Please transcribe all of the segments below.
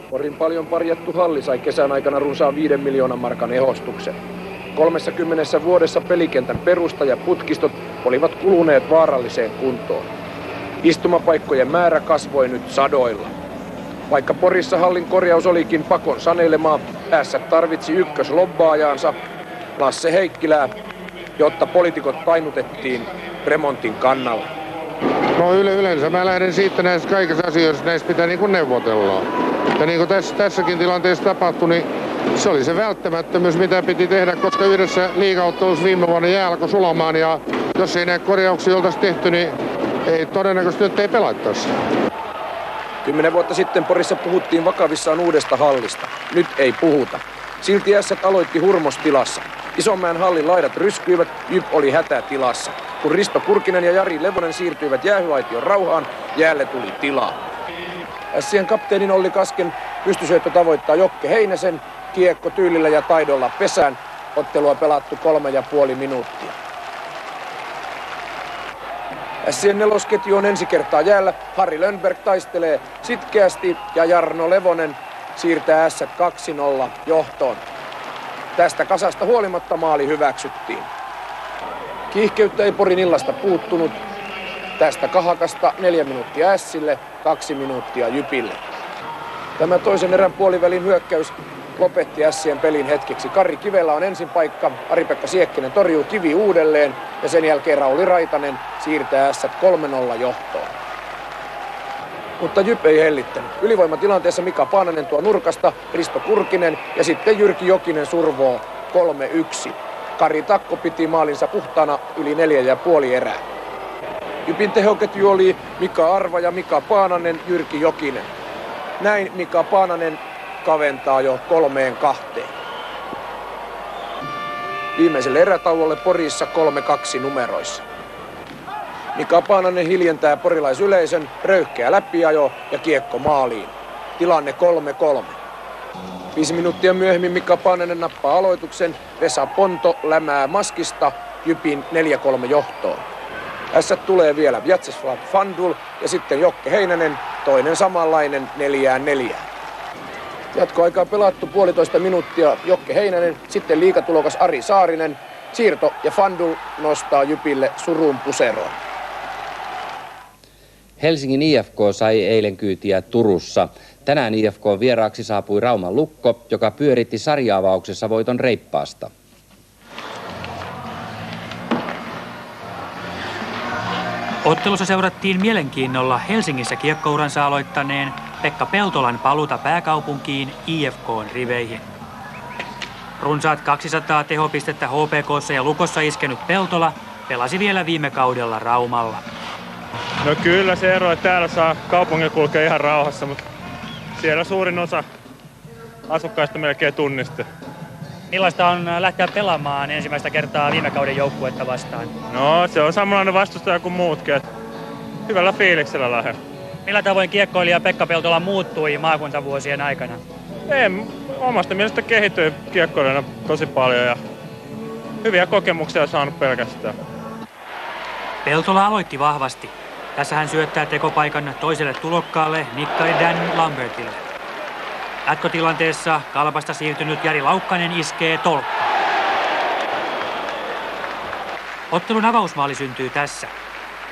Porin paljon parjattu halli sai kesän aikana runsaan 5 miljoonan markan ehostuksen. 30 vuodessa pelikentän perusta ja putkistot olivat kuluneet vaaralliseen kuntoon. Istumapaikkojen määrä kasvoi nyt sadoilla. Vaikka Porissa hallin korjaus olikin pakon sanelemaa, Ässät tarvitsi ykköslobbaajaansa Lasse Heikkilää, jotta poliitikot painutettiin remontin kannalle. No yleensä mä lähden siitä näissä kaikissa asioissa, näissä pitää niin kuin neuvotella. Ja niin kuin tässäkin tilanteessa tapahtui, niin se oli se välttämättömyys, mitä piti tehdä, koska yhdessä liigaottelussa viime vuonna jää alkoi sulamaan ja jos ei näitä korjauksia oltaisi tehty, niin ei todennäköisesti nyt ei pelattaisi. 10 vuotta sitten Porissa puhuttiin vakavissaan uudesta hallista. Nyt ei puhuta. Silti Ässät aloitti hurmostilassa. Isonmäen hallin laidat ryskyivät, JYP oli hätätilassa. Kun Risto Kurkinen ja Jari Levonen siirtyivät jäähyaition rauhaan, jäälle tuli tilaa. Ässien kapteenin Olli Kasken pystysyöttö tavoittaa Jokke Heinäsen, kiekko tyylillä ja taidolla pesään. Ottelua pelattu 3,5 minuuttia. Ässien nelosketju on ensi kertaa jäällä. Harri Lönnberg taistelee sitkeästi ja Jarno Levonen siirtää Ässät 2-0 johtoon. Tästä kasasta huolimatta maali hyväksyttiin. Kiihkeyttä ei Porin illasta puuttunut. Tästä kahakasta 4 minuuttia Ässille, 2 minuuttia JYPille. Tämä toisen erän puolivälin hyökkäys lopetti Ässien pelin hetkeksi. Karri Kivelä on ensin paikka, Ari-Pekka Siekkinen torjuu Kivi uudelleen ja sen jälkeen Rauli Raitanen siirtää Ässät 3-0 johtoon. Mutta JYP ei hellittänyt. Ylivoimatilanteessa Mika Paananen tuo nurkasta, Risto Kurkinen ja sitten Jyrki Jokinen survoo 3-1. Kari Takko piti maalinsa puhtaana yli 4,5 erää. JYPin tehoketju oli Mika Arva ja Mika Paananen, Jyrki Jokinen. Näin Mika Paananen kaventaa jo 3-2. Viimeiselle erätauolle Porissa 3-2 numeroissa. Mika Paananen hiljentää porilaisyleisön, röyhkeä läpiajo ja kiekko maaliin. Tilanne 3-3. 5 minuuttia myöhemmin Mika Paananen nappaa aloituksen, Vesa Ponto lämää maskista JYPin 4-3 johtoon. Ässät tulee vielä Vjatseslav Fandul ja sitten Jokke Heinänen, toinen samanlainen 4-4. Jatkoaikaa pelattu 1,5 minuuttia Jokke Heinänen, sitten liigatulokas Ari Saarinen, siirto ja Fandul nostaa JYPille surun puseroon. Helsingin IFK sai eilen kyytiä Turussa. Tänään IFK vieraaksi saapui Rauman Lukko, joka pyöritti sarja-avauksessa voiton reippaasta. Ottelussa seurattiin mielenkiinnolla Helsingissä kiekkouransa aloittaneen Pekka Peltolan paluuta pääkaupunkiin IFK:n riveihin. Runsaat 200 tehopistettä HPK:ssa ja Lukossa iskenyt Peltola pelasi vielä viime kaudella Raumalla. No kyllä se ero, että täällä saa kaupungilla kulkea ihan rauhassa, mutta siellä suurin osa asukkaista melkein tunnisti. Millaista on lähteä pelaamaan ensimmäistä kertaa viime kauden joukkuetta vastaan? No se on samanlainen vastustaja kuin muutkin, että hyvällä fiiliksellä lähden. Millä tavoin kiekkoilija Pekka Peltola muuttui maakuntavuosien aikana? Omasta mielestä kehittyi kiekkoilijana tosi paljon ja hyviä kokemuksia on saanut pelkästään. Peltola aloitti vahvasti. Tässä hän syöttää tekopaikan toiselle tulokkaalle nikkari Dan Lambertille. Jatkotilanteessa Kalpasta siirtynyt Jari Laukkanen iskee tolppaan. Ottelun avausmaali syntyy tässä.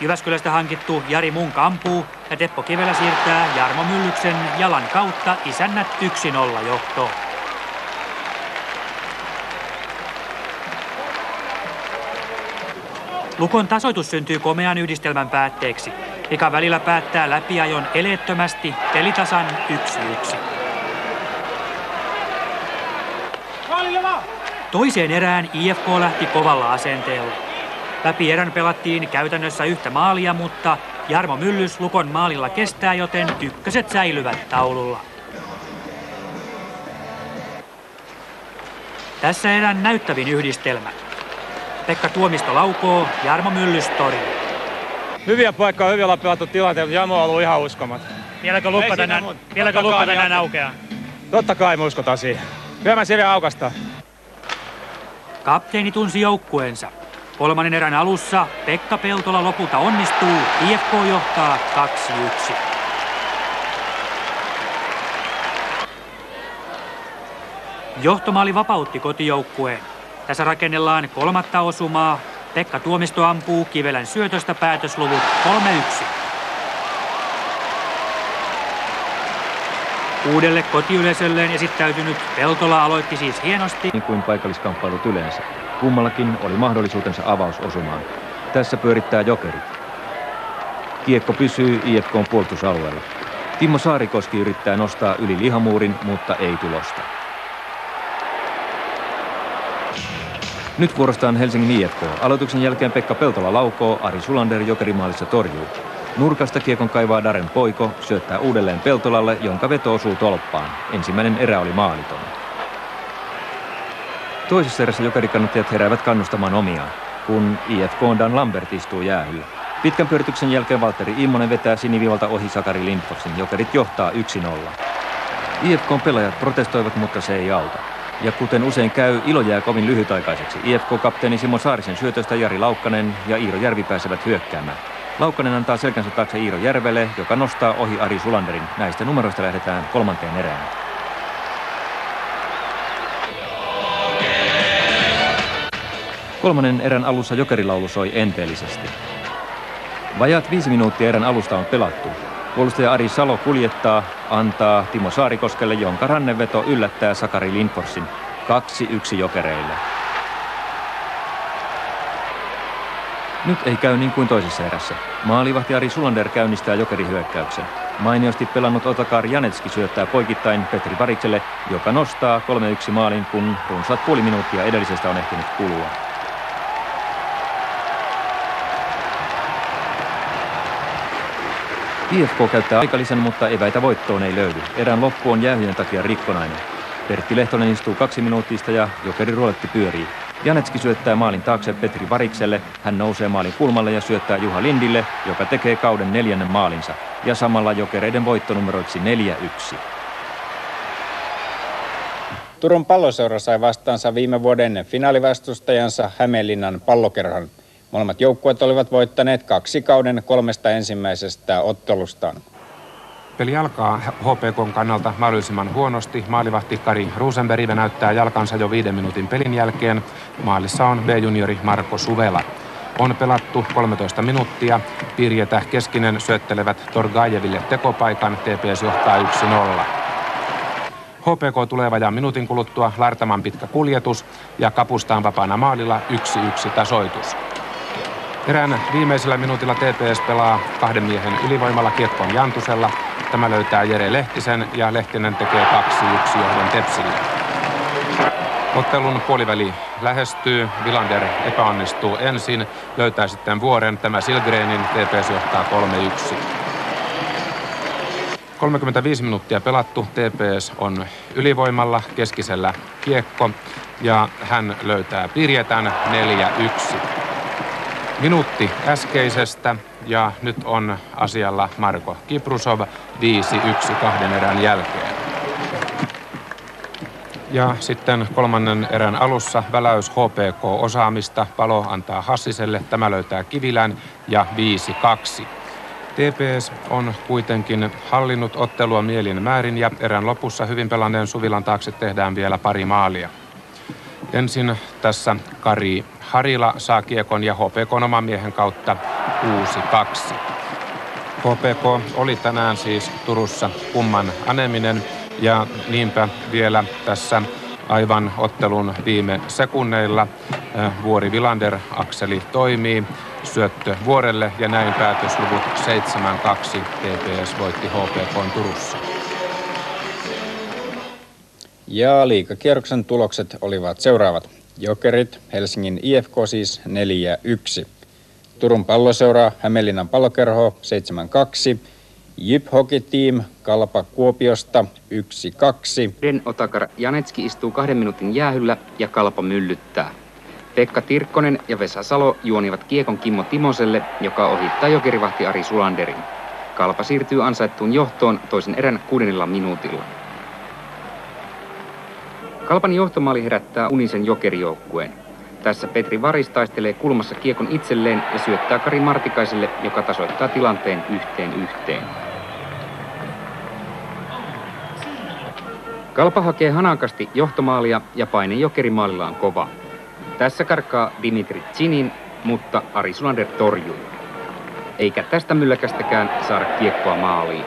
Jyväskylästä hankittu Jari Munk ampuu ja Teppo Kivelä siirtää Jarmo Myllyksen jalan kautta isännät 1-0 johtoon. Lukon tasoitus syntyy komean yhdistelmän päätteeksi, mikä välillä päättää läpiajon eleettömästi pelitasan 1-1. Toiseen erään IFK lähti kovalla asenteella. Läpi erän pelattiin käytännössä yhtä maalia, mutta Jarmo Myllys Lukon maalilla kestää, joten ykköset säilyvät taululla. Tässä erän näyttävin yhdistelmä. Pekka Tuomisto laukoo, Jarmo Myllys torjuu. Hyviä paikkoja, hyvin ollaan pelattu tilanteita, mutta Jamo on ollut ihan uskomaton. Vieläkö Lukko tänään aukeaa? Totta kai me uskotaan siihen. Kyllä mä siellä aukastaan. Kapteeni tunsi joukkueensa. Kolmannen erän alussa Pekka Peltola lopulta onnistuu, IFK johtaa 2-1. Johtomaali vapautti kotijoukkueen. Tässä rakennellaan kolmatta osumaa. Pekka Tuomisto ampuu Kivelän syötöstä päätösluvut 3-1. Uudelle kotiyleisölleen esittäytynyt Peltola aloitti siis hienosti. Niin kuin paikalliskamppailut yleensä. Kummallakin oli mahdollisuutensa avausosumaan. Tässä pyörittää Jokeri. Kiekko pysyy IFK:n puolustusalueella. Timo Saarikoski yrittää nostaa yli lihamuurin, mutta ei tulosta. Nyt vuorostaan Helsingin IFK. Aloituksen jälkeen Pekka Peltola laukoo, Ari Sulander Jokerimaalissa torjuu. Nurkasta kiekon kaivaa Daren Poiko, syöttää uudelleen Peltolalle, jonka veto osuu tolppaan. Ensimmäinen erä oli maaliton. Toisessa erässä jokerikannattajat heräävät kannustamaan omiaan, kun IFK:n Dan Lambert istuu jäähyllä. Pitkän pyörityksen jälkeen Valtteri Immonen vetää siniviivalta ohi Sakari Lindforsin. Jokerit johtaa 1-0. IFK:n pelaajat protestoivat, mutta se ei auta. Ja kuten usein käy, ilo jää kovin lyhytaikaiseksi. IFK-kapteeni Simo Saarisen syötöstä Jari Laukkanen ja Iiro Järvi pääsevät hyökkäämään. Laukkanen antaa selkänsä taakse Iiro Järvelle, joka nostaa ohi Ari Sulanderin. Näistä numeroista lähdetään kolmanteen erään. Kolmannen erän alussa Jokerilaulu soi enteellisesti. Vajaat 5 minuuttia erän alusta on pelattu. Puolustaja Ari Salo kuljettaa, antaa Timo Saarikoskelle, jonka ranneveto yllättää Sakari Lindforsin. 2-1 Jokereille. Nyt ei käy niin kuin toisessa erässä. Maalivahti Ari Sulander käynnistää Jokerihyökkäyksen. Mainiosti pelannut Otakar Janetski syöttää poikittain Petri Varikselle, joka nostaa 3-1 maalin, kun runsaat puoli minuuttia edellisestä on ehtinyt kulua. IFK käyttää aikalisen, mutta eväitä voittoon ei löydy. Erän loppu on jäähyjen takia rikkonainen. Pertti Lehtonen istuu 2 minuuttista ja Jokerin ruoletti pyörii. Janetski syöttää maalin taakse Petri Varikselle. Hän nousee maalin kulmalle ja syöttää Juha Lindille, joka tekee kauden 4. maalinsa. Ja samalla Jokereiden voittonumeroiksi 4-1. Turun Palloseura sai vastaansa viime vuoden finaalivastustajansa Hämeenlinnan Pallokerhon. Molemmat joukkueet olivat voittaneet 2 kauden 3 ensimmäisestä ottelustaan. Peli alkaa HPK:n kannalta mahdollisimman huonosti. Maalivahti Kari Rosenberg näyttää jalkansa jo 5 minuutin pelin jälkeen. Maalissa on B-juniori Marko Suvela. On pelattu 13 minuuttia. Pirjetä Keskinen syöttelevät Torgajeville tekopaikan. TPS johtaa 1-0. HPK tulee vajaan minuutin kuluttua, Lartaman pitkä kuljetus ja Kapustaan vapaana maalilla 1-1 tasoitus. Erään viimeisellä minuutilla TPS pelaa 2 miehen ylivoimalla kiekkoon Jantusella. Tämä löytää Jere Lehtisen ja Lehtinen tekee 2-1 johdon Tepsille. Ottelun puoliväli lähestyy, Vilander epäonnistuu ensin, löytää sitten vuoren, tämä Silgrenin, TPS johtaa 3-1. 35 minuuttia pelattu, TPS on ylivoimalla, Keskisellä kiekko ja hän löytää Pirjetän 4-1. Minuutti äskeisestä ja nyt on asialla Marko Kiprusov 5-1 2 erän jälkeen. Ja sitten kolmannen erän alussa väläys HPK-osaamista. Palo antaa Hassiselle, tämä löytää Kivilän ja 5-2. TPS on kuitenkin hallinnut ottelua mielin määrin ja erän lopussa hyvin pelanneen Suvilan taakse tehdään vielä pari maalia. Ensin tässä Kari Harila saa kiekon ja HPK oman miehen kautta 6-2. HPK oli tänään siis Turussa kumman aneminen ja niinpä vielä tässä aivan ottelun viime sekunneilla Vuori Vilander akseli toimii. Syöttö Vuorelle ja näin päätösluvut 7-2. TPS voitti HPK:n Turussa. Ja liigakierroksen tulokset olivat seuraavat. Jokerit, Helsingin IFK siis 4-1. Turun Palloseura, Hämeenlinnan Pallokerho 7-2. Jyp Hockey Team, Kalpa Kuopiosta 1-2. Den Otakar Janetski istuu 2 minuutin jäähyllä ja Kalpa myllyttää. Pekka Tirkkonen ja Vesa Salo juonivat kiekon Kimmo Timoselle, joka ohittaa jokerivahti Ari Sulanderin. Kalpa siirtyy ansaittuun johtoon toisen erän 6. minuutilla. Kalpan johtomaali herättää unisen jokerijoukkueen. Tässä Petri Varis taistelee kulmassa kiekon itselleen ja syöttää Kari Martikaiselle, joka tasoittaa tilanteen 1-1. Kalpa hakee hanakasti johtomaalia ja paine Jokerimaalilla on kova. Tässä karkaa Dimitri Tsinin, mutta Ari Sulander torjuu. Eikä tästä mylläkästäkään saada kiekkoa maaliin.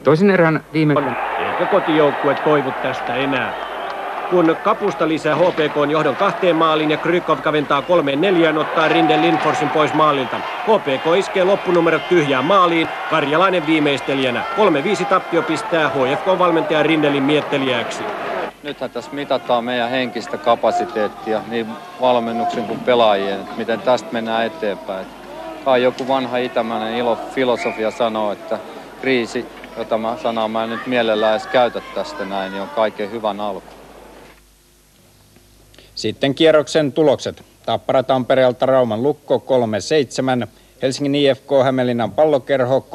Toisen erän viime... Eikä kotijoukkue toivu tästä enää. Kun Kapusta lisää HPK:n johdon 2 maaliin ja Krykov kaventaa 3-4, ottaa Rinde Lindforsin pois maalilta. HPK iskee loppunumerot tyhjään maaliin, karjalainen viimeistelijänä. 3-5 tappio pistää HFK-valmentaja Rindelin miettelijäksi. Nythän tässä mitataan meidän henkistä kapasiteettia niin valmennuksen kuin pelaajien, että miten tästä mennään eteenpäin. Kai joku vanha itämäinen filosofia sanoo, että kriisi, jota mä en nyt mielellään edes käytä tästä näin, niin on kaiken hyvän alku. Sitten kierroksen tulokset. Tappara Tampereelta Rauman Lukko 3-7, Helsingin IFK Hämeenlinnan Pallokerho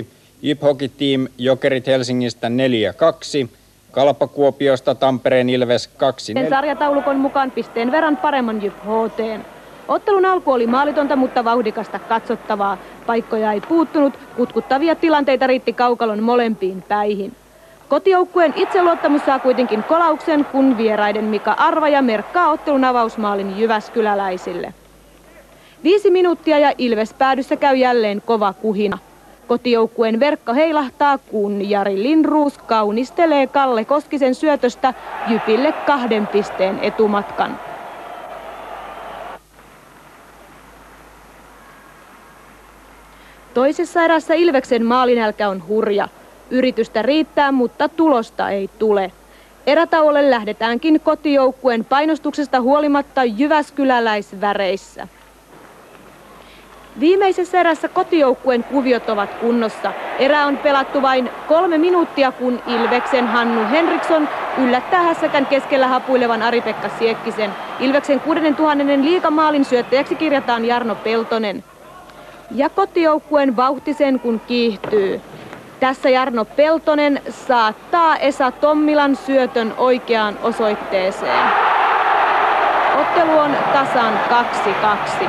3-5, JYP Hockey Team Jokerit Helsingistä 4-2, Kalpa Kuopiosta Tampereen Ilves 2-4. Sarjataulukon mukaan pisteen verran paremman JYP HT:n. Ottelun alku oli maalitonta, mutta vauhdikasta katsottavaa. Paikkoja ei puuttunut, kutkuttavia tilanteita riitti kaukalon molempiin päihin. Kotijoukkueen itseluottamus saa kuitenkin kolauksen, kun vieraiden Mika Arvaja merkkaa ottelun avausmaalin jyväskyläläisille. 5 minuuttia ja Ilves päädyssä käy jälleen kova kuhina. Kotijoukkueen verkko heilahtaa, kun Jari Lindroos kaunistelee Kalle Koskisen syötöstä JYPille 2 pisteen etumatkan. Toisessa erässä Ilveksen maalinälkä on hurja. Yritystä riittää, mutta tulosta ei tule. Erätauolle lähdetäänkin kotijoukkueen painostuksesta huolimatta jyväskyläläisväreissä. Viimeisessä erässä kotijoukkueen kuviot ovat kunnossa. Erä on pelattu vain 3 minuuttia, kun Ilveksen Hannu Henriksson yllättää hässäkän keskellä hapuilevan Ari-Pekka Siekkisen. Ilveksen 6000 liigamaalin syöttäjäksi kirjataan Jarno Peltonen. Ja kotijoukkueen vauhti sen kun kiihtyy. Tässä Jarno Peltonen saattaa Esa Tommilan syötön oikeaan osoitteeseen. Ottelu on tasan 2-2.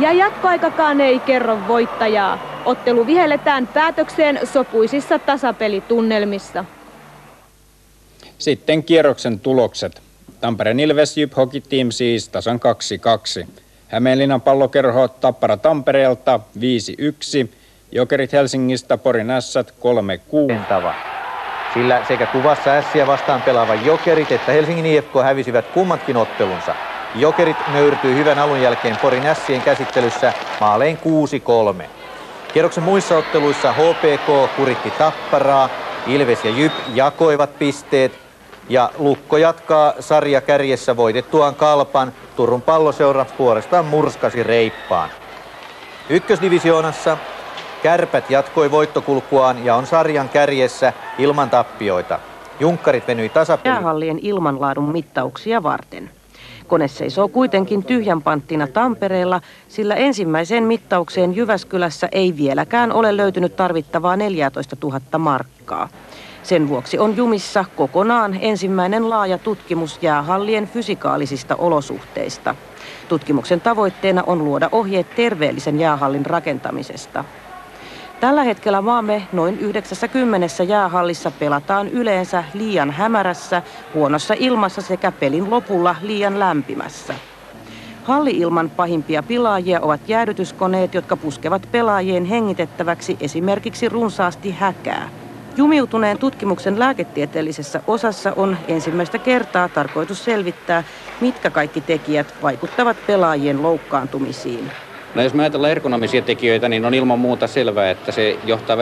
Ja jatkoaikakaan ei kerro voittajaa. Ottelu vihelletään päätökseen sopuisissa tasapelitunnelmissa. Sitten kierroksen tulokset. Tampereen Ilves JYP Hockey Team siis tasan 2-2. Hämeenlinnan Pallokerho Tappara Tampereelta 5-1. Jokerit Helsingistä Porin Ässät 3-6. Sillä sekä kuvassa Ässiä vastaan pelaava Jokerit että Helsingin IFK hävisivät kummatkin ottelunsa. Jokerit nöyrtyi hyvän alun jälkeen Porin Ässien käsittelyssä maalein 6-3. Kierroksen muissa otteluissa HPK kuritti Tapparaa, Ilves ja JYP jakoivat pisteet ja Lukko jatkaa sarjakärjessä voitettuaan Kalpan. Turun Palloseura puolestaan murskasi Reippaan. Ykkösdivisioonassa Kärpät jatkoi voittokulkuaan ja on sarjan kärjessä ilman tappioita. Junkkarit venyi tasapeliin jäähallien ilmanlaadun mittauksia varten. Kone seisoo kuitenkin tyhjän panttina Tampereella, sillä ensimmäiseen mittaukseen Jyväskylässä ei vieläkään ole löytynyt tarvittavaa 14 000 markkaa. Sen vuoksi on jumissa kokonaan ensimmäinen laaja tutkimus jäähallien fysikaalisista olosuhteista. Tutkimuksen tavoitteena on luoda ohjeet terveellisen jäähallin rakentamisesta. Tällä hetkellä maamme noin 90 jäähallissa pelataan yleensä liian hämärässä, huonossa ilmassa sekä pelin lopulla liian lämpimässä. Halli-ilman pahimpia pilaajia ovat jäädytyskoneet, jotka puskevat pelaajien hengitettäväksi esimerkiksi runsaasti häkää. Jumiutuneen tutkimuksen lääketieteellisessä osassa on ensimmäistä kertaa tarkoitus selvittää, mitkä kaikki tekijät vaikuttavat pelaajien loukkaantumisiin. No jos me ajatellaan ergonomisia tekijöitä, niin on ilman muuta selvää, että se johtaa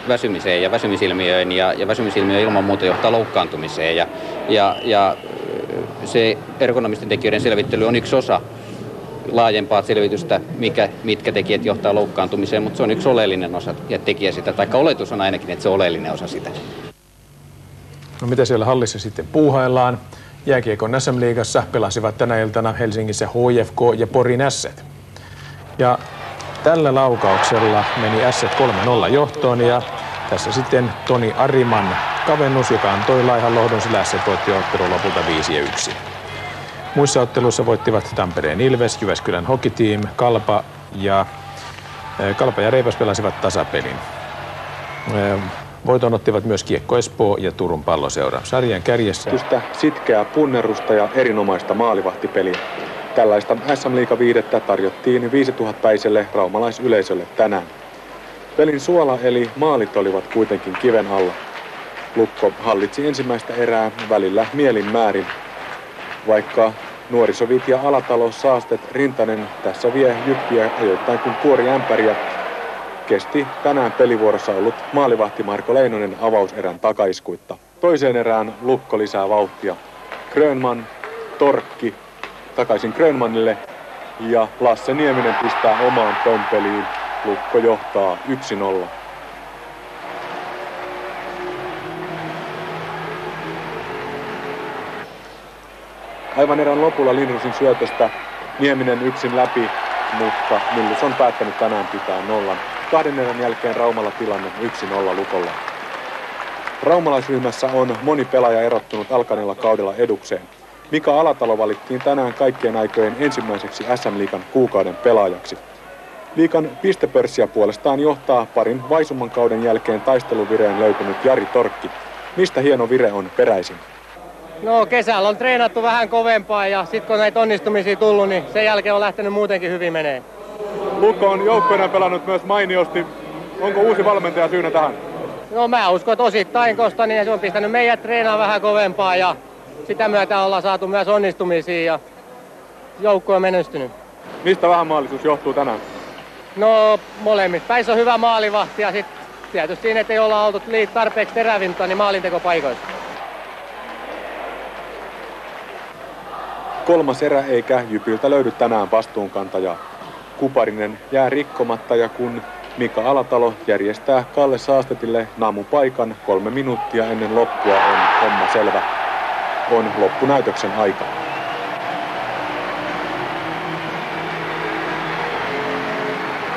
väsymiseen ja väsymisilmiöön ja väsymisilmiö ilman muuta johtaa loukkaantumiseen. Ja se ergonomisten tekijöiden selvittely on yksi osa laajempaa selvitystä, mitkä tekijät johtaa loukkaantumiseen, mutta se on yksi oleellinen osa ja tekijä sitä, tai oletus on ainakin, että se on oleellinen osa sitä. No mitä siellä hallissa sitten puuhaillaan? Jääkiekon SM-liigassa pelasivat tänä iltana Helsingissä HFK ja Porin Ässät. Ja tällä laukauksella meni Ässät 3-0 johtoon ja tässä sitten Toni Ariman kavennus, joka antoi laihan lohdon, sillä Ässät voitti ottelun lopulta 5-1. Muissa otteluissa voittivat Tampereen Ilves, Jyväskylän Hockey Team, Kalpa ja Kalpa ja Reipas pelasivat tasapelin. Voiton ottivat myös Kiekko Espoo ja Turun Palloseura. Sarjan kärjessä sitkeää punnerusta ja erinomaista maalivahtipeliä. Tällaista SM-liigaviihdettä tarjottiin 5000-päiselle raumalaisyleisölle tänään. Pelin suola eli maalit olivat kuitenkin kiven alla. Lukko hallitsi ensimmäistä erää välillä mielin määrin. Vaikka nuorisovit ja Alatalo, Saastet, Rintanen tässä vie Jyppiä ajoittain kuin kuori ämpäriä, kesti tänään pelivuorossa ollut maalivahti Marko Leinonen avauserän takaiskuitta. Toiseen erään Lukko lisää vauhtia. Grönman, Torkki takaisin Grönmanille ja Lasse Nieminen pistää omaan pömpeliin. Lukko johtaa 1-0. Aivan erän lopulla Lindrosin syötöstä Nieminen yksin läpi, mutta Myllys on päättänyt tänään pitää nollan. 2 erän jälkeen Raumalla tilanne 1-0 Lukolla. Raumalaisryhmässä on moni pelaaja erottunut alkaneella kaudella edukseen. Mika Alatalo valittiin tänään kaikkien aikojen ensimmäiseksi SM-liigan kuukauden pelaajaksi. Liigan pistepörssiä puolestaan johtaa parin vaisumman kauden jälkeen taisteluvireen löytynyt Jari Torkki. Mistä hieno vire on peräisin? No kesällä on treenattu vähän kovempaa ja sitten kun näitä onnistumisia tullut, niin sen jälkeen on lähtenyt muutenkin hyvin menee. Lukko on joukkueena pelannut myös mainiosti. Onko uusi valmentaja syynä tähän? No mä uskon, että osittain koska niin se on pistänyt meidät treenaa vähän kovempaa ja sitä myötä ollaan saatu myös onnistumisia ja joukkue on menestynyt. Mistä vähämaallisuus johtuu tänään? No molemmista päissä on hyvä maalivahti ja sitten tietysti siinä, että ei olla oltu tarpeeksi terävintä, niin maalintekopaikoissa. Kolmas erä eikä Jypiltä löydy tänään vastuunkantajaa. Kuparinen jää rikkomatta ja kun Mika Alatalo järjestää Kalle Saastetille naamupaikan 3 minuuttia ennen loppua on homma selvä. On loppunäytöksen aika.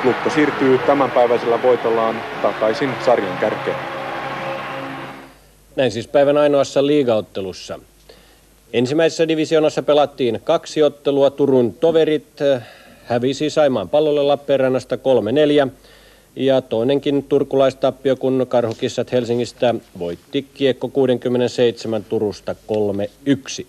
Lukko siirtyy tämänpäiväisellä voitollaan takaisin sarjan kärkeen. Näin siis päivän ainoassa liigaottelussa. Ensimmäisessä divisioonassa pelattiin 2 ottelua. Turun Toverit hävisi Saimaan Pallolle Lappeenrannasta 3-4. Ja toinenkin turkulaistappio, kun Karhukissat Helsingistä voitti Kiekko 67 Turusta 3-1.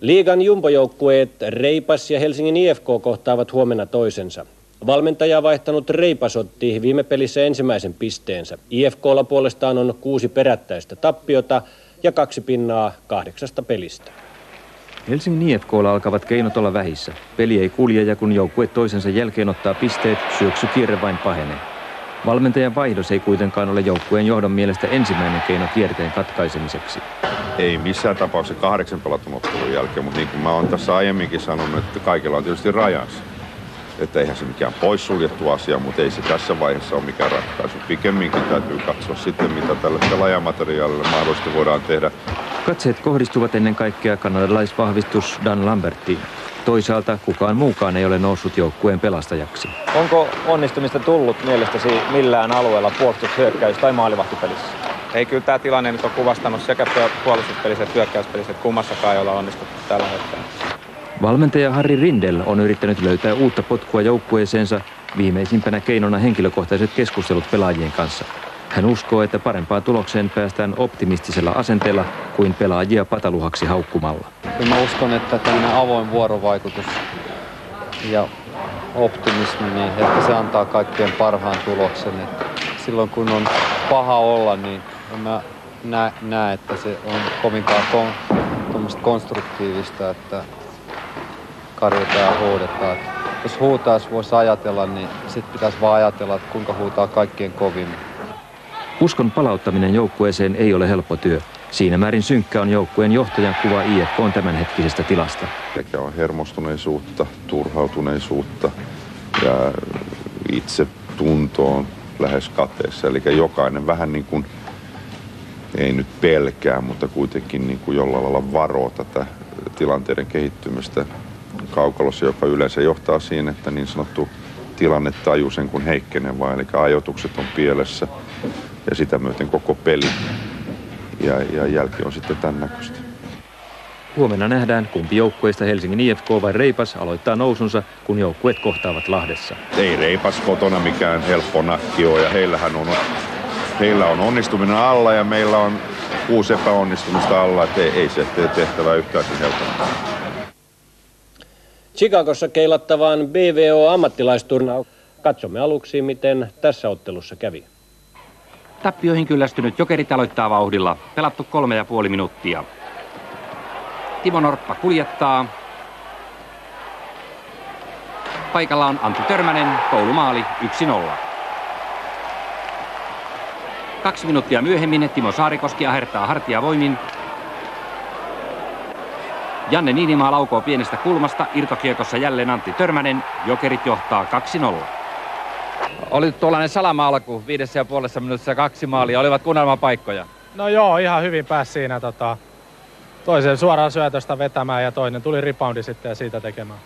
Liigan jumbojoukkueet Reipas ja Helsingin IFK kohtaavat huomenna toisensa. Valmentaja vaihtanut Reipas otti viime pelissä ensimmäisen pisteensä. IFK:lla puolestaan on 6 perättäistä tappiota ja 2 pinnaa 8 pelistä. Helsingin IFK:lla alkavat keinot olla vähissä. Peli ei kulje ja kun joukkue toisensa jälkeen ottaa pisteet, syöksykierre vain pahenee. Valmentajan vaihdos ei kuitenkaan ole joukkueen johdon mielestä ensimmäinen keino kierteen katkaisemiseksi. Ei missään tapauksessa 8 pelatun ottelun jälkeen, mutta niin kuin mä oon tässä aiemminkin sanonut, että kaikilla on tietysti rajansa. Että eihän se mikään poissuljettu asia, mutta ei se tässä vaiheessa ole mikään ratkaisu. Pikemminkin täytyy katsoa sitten, mitä tälle pelaajamateriaalille mahdollisesti voidaan tehdä. Katseet kohdistuvat ennen kaikkea kanadalaisvahvistus Dan Lambertiin. Toisaalta kukaan muukaan ei ole noussut joukkueen pelastajaksi. Onko onnistumista tullut mielestäsi millään alueella puolustus-, hyökkäys- tai maalivahtipelissä? Ei, kyllä tämä tilanne nyt on kuvastanut sekä puolustuspelissä että hyökkäyspelissä, että kummassakaan ei olla onnistuttu tällä hetkellä. Valmentaja Harri Rindel on yrittänyt löytää uutta potkua joukkueeseensa, viimeisimpänä keinona henkilökohtaiset keskustelut pelaajien kanssa. Hän uskoo, että parempaan tulokseen päästään optimistisella asenteella kuin pelaajia pataluhaksi haukkumalla. Mä uskon, että tämmöinen avoin vuorovaikutus ja optimismi, niin ehkä se antaa kaikkein parhaan tuloksen. Että silloin kun on paha olla, niin mä näe, että se on kovinkaan konstruktiivista, että karjotaan ja huudetaan. Jos huutaisi voisi ajatella, niin sitten pitäisi vaan ajatella, että kuinka huutaa kaikkien kovimmin. Uskon palauttaminen joukkueeseen ei ole helppo työ. Siinä määrin synkkä on joukkueen johtajan kuva IFK:n tämänhetkisestä tilasta. Sekä on hermostuneisuutta, turhautuneisuutta ja itsetunto on lähes kateessa. Eli jokainen vähän niin kuin, ei nyt pelkää, mutta kuitenkin niin kuin jollain lailla varoo tätä tilanteiden kehittymistä kaukalossa, joka yleensä johtaa siihen, että niin sanottu tilannetaju sen kun heikkenevää, eli ajoitukset on pielessä ja sitä myöten koko peli ja jälki on sitten tämän näköistä. Huomenna nähdään, kumpi joukkueista Helsingin IFK vai Reipas aloittaa nousunsa, kun joukkueet kohtaavat Lahdessa. Ei Reipas kotona mikään helppo nakki ole, ja heillä on onnistuminen alla ja meillä on 6 epäonnistumista alla, että ei se tee tehtävää yhtään sen helpommin. Chicagossa keilattavaan BVO-ammattilaisturnaukseen. Katsomme aluksi, miten tässä ottelussa kävi. Tappioihin kyllästynyt Jokerit aloittaa vauhdilla. Pelattu 3,5 minuuttia. Timo Norppa kuljettaa. Paikalla on Antti Törmänen, koulumaali 1-0. 2 minuuttia myöhemmin Timo Saarikoski ahertaa hartiavoimin. Janne Niinimaa laukoo pienestä kulmasta, irtokiekossa jälleen Antti Törmänen, Jokerit johtaa 2-0. Oli tuollainen salama alku, 5,5 minuutissa 2 maalia, olivat kunnelmapaikkoja. No joo, ihan hyvin pääsi siinä toisen suoraan syötöstä vetämään ja toinen tuli reboundi sitten ja siitä tekemään.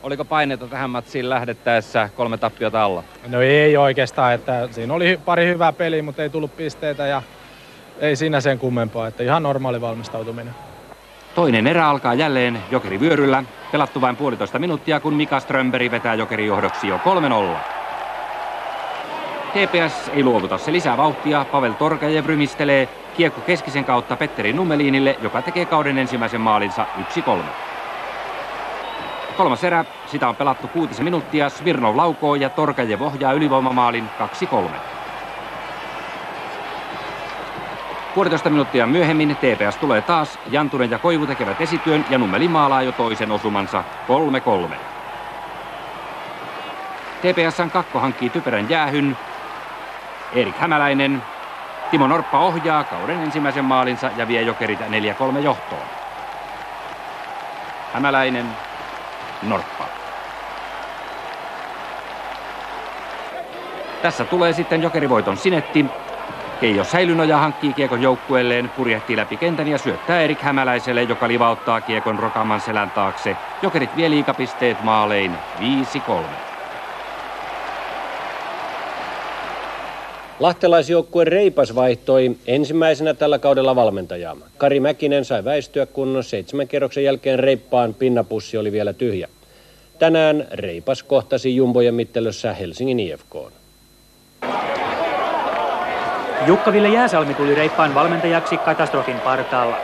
Oliko paineita tähän matsiin lähdettäessä 3 tappiota alla? No ei oikeastaan, että siinä oli pari hyvää peliä, mutta ei tullut pisteitä ja ei siinä sen kummempaa, että ihan normaali valmistautuminen. Toinen erä alkaa jälleen Jokeri vyöryllä. Pelattu vain 1,5 minuuttia, kun Mika Strömberg vetää Jokerin johdoksi jo 3-0. TPS ei luovuta, se lisää vauhtia. Pavel Torkajev rymistelee. Kiekko keskisen kautta Petteri Nummelinille, joka tekee kauden ensimmäisen maalinsa 1-3. Kolmas erä, sitä on pelattu 6 minuuttia. Smirnov laukoo ja Torkajev ohjaa ylivoimamaalin 2-3. 1,5 minuuttia myöhemmin TPS tulee taas. Jantunen ja Koivu tekevät esityön ja Nummelin maalaa jo toisen osumansa 3-3. TPS:n kakko hankkii typerän jäähyn. Erik Hämäläinen. Timo Norppa ohjaa kauden ensimmäisen maalinsa ja vie Jokerit 4-3 johtoon. Hämäläinen, Norppa. Tässä tulee sitten Jokerivoiton Sinetti. Keijo Säilynoja hankkii kiekon joukkueelleen, purjehtii läpi kentän ja syöttää Erik Hämäläiselle, joka livauttaa kiekon Rokaman selän taakse. Jokerit vie liigapisteet maalein 5-3. Lahtelaisjoukkue Reipas vaihtoi ensimmäisenä tällä kaudella valmentajaa. Kari Mäkinen sai väistyä, kun 7 kierroksen jälkeen Reippaan pinnapussi oli vielä tyhjä. Tänään Reipas kohtasi jumbojen mittelössä Helsingin IFK:n. Jukka-Ville Jääsalmi tuli Reippaan valmentajaksi katastrofin partaalla.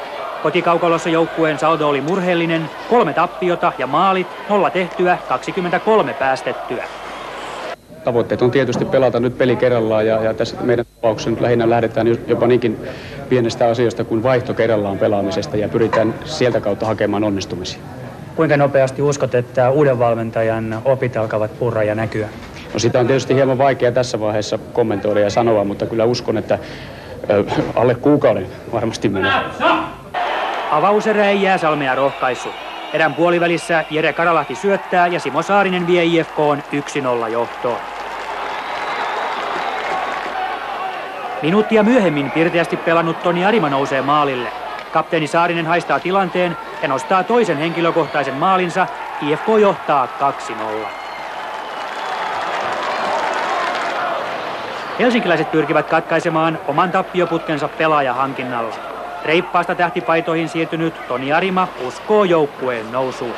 Kotikaukalossa joukkueen saldo oli murheellinen, 3 tappiota ja maalit, 0 tehtyä, 23 päästettyä. Tavoitteet on tietysti pelata nyt peli kerrallaan ja tässä meidän tapauksessa nyt lähinnä lähdetään jopa niinkin pienestä asioista kuin vaihto kerrallaan pelaamisesta ja pyritään sieltä kautta hakemaan onnistumisia. Kuinka nopeasti uskot, että uuden valmentajan opit alkavat purra ja näkyä? No sitä on tietysti hieman vaikea tässä vaiheessa kommentoida ja sanoa, mutta kyllä uskon, että alle kuukauden varmasti menee. Avauserä ei Jääsalmea rohkaissut. Erän puolivälissä Jere Karalahti syöttää ja Simo Saarinen vie IFK:n 1-0 johtoon. Minuuttia myöhemmin pirteästi pelannut Toni Arima nousee maalille. Kapteeni Saarinen haistaa tilanteen ja nostaa toisen henkilökohtaisen maalinsa. IFK johtaa 2-0. Helsinkiläiset pyrkivät katkaisemaan oman tappioputkensa pelaajahankinnalla. Reippaasta tähtipaitoihin siirtynyt Toni Arima uskoo joukkueen nousuun.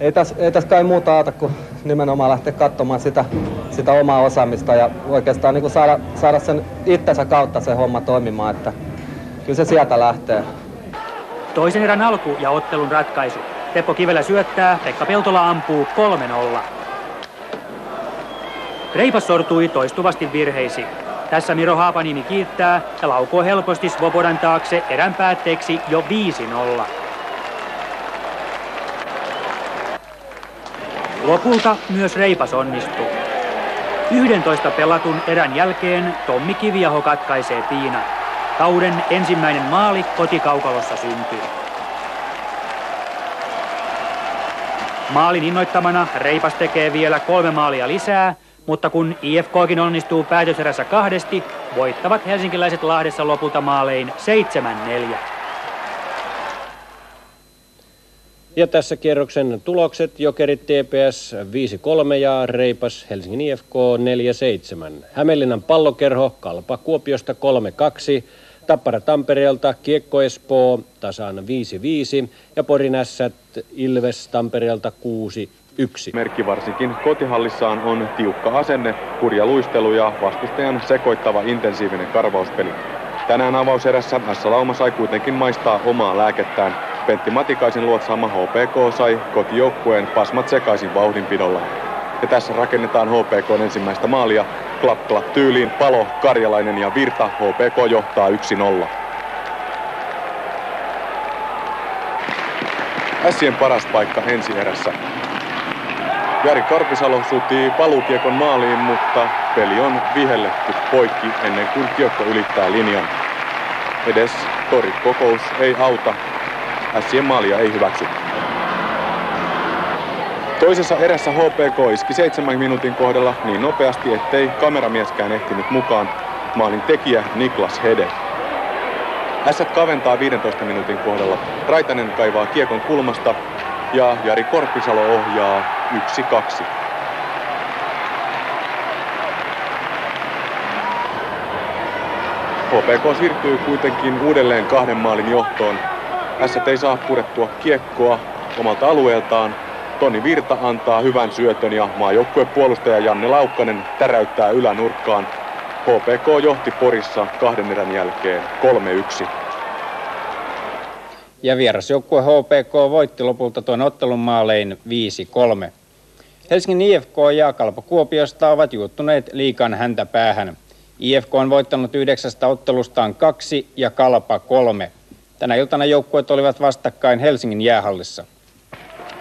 Ei tässä kai muuta aata kuin nimenomaan lähteä katsomaan sitä omaa osaamista ja oikeastaan niin kuin saada sen itsensä kautta se homma toimimaan, että kyllä se sieltä lähtee. Toisen erän alku ja ottelun ratkaisu. Teppo Kivelä syöttää, Pekka Peltola ampuu 3-0. Reipas sortui toistuvasti virheisiin. Tässä Miro Haapaniemi kiittää ja laukoo helposti Svobodan taakse erän päätteeksi jo 5-0. Lopulta myös Reipas onnistuu. 11 pelatun erän jälkeen Tommi Kiviaho katkaisee piinan. Kauden ensimmäinen maali kotikaukalossa syntyy. Maalin innoittamana Reipas tekee vielä 3 maalia lisää, mutta kun IFK:kin onnistuu päätöserässä 2, voittavat helsinkiläiset Lahdessa lopulta maalein 7-4. Ja tässä kierroksen tulokset: Jokerit TPS 5-3 ja Reipas Helsingin IFK 4-7. Hämeenlinnan Pallokerho Kalpa Kuopiosta 3-2. Tappara Tampereelta Kiekko Espoo tasan 5-5 ja Porin Ässät Ilves Tampereelta 6-1. Merkki varsinkin kotihallissaan on tiukka asenne, hurja luistelu ja vastustajan sekoittava intensiivinen karvauspeli. Tänään avauserässä S-Lauma sai kuitenkin maistaa omaa lääkettään. Pentti Matikaisen luotsaama HPK sai kotijoukkueen pasmat sekaisin vauhdinpidolla. Ja tässä rakennetaan HPK:n ensimmäistä maalia. Klapp tyyliin Palo, Karjalainen ja Virta. HPK johtaa 1-0. Ässien paras paikka ensierässä. Jari Korpisalo sutii paluukiekon maaliin, mutta peli on vihelletty poikki ennen kuin kiekko ylittää linjan. Edes torikokous ei auta. Ässien maalia ei hyväksy. Toisessa erässä HPK iski 7 minuutin kohdalla niin nopeasti, ettei kameramieskään ehtinyt mukaan. Maalin tekijä Niklas Hede. Ässät kaventaa 15 minuutin kohdalla. Raitanen kaivaa kiekon kulmasta ja Jari Korpisalo ohjaa 1-2. HPK siirtyy kuitenkin uudelleen 2 maalin johtoon. Ässät ei saa purettua kiekkoa omalta alueeltaan. Toni Virta antaa hyvän syötön ja maajoukkuepuolustaja Janne Laukkanen täräyttää ylänurkkaan. HPK johti Porissa 2 erän jälkeen 3-1. Ja vierasjoukkue HPK voitti lopulta tuon ottelun maalein 5-3. Helsingin IFK ja Kalpa Kuopiosta ovat juuttuneet liigan häntä päähän. IFK on voittanut 9 ottelustaan 2 ja Kalpa 3. Tänä iltana joukkueet olivat vastakkain Helsingin jäähallissa.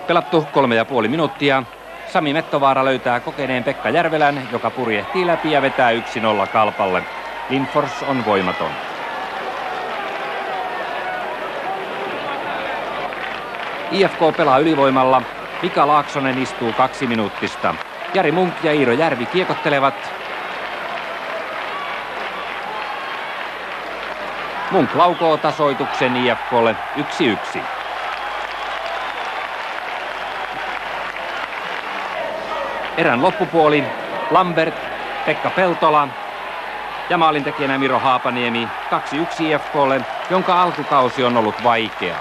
Pelattu 3,5 minuuttia. Sami Mettovaara löytää kokeneen Pekka Järvelän, joka purjehtii läpi ja vetää 1-0 Kalpalle. Lindfors on voimaton. IFK pelaa ylivoimalla. Mika Laaksonen istuu 2 minuuttista. Jari Munk ja Iiro Järvi kiekottelevat. Munk laukoo tasoituksen IFK:lle 1-1. Erän loppupuoli. Lambert, Pekka Peltola ja maalintekijänä Miro Haapaniemi 2-1 IFK:lle, jonka alkukausi on ollut vaikea.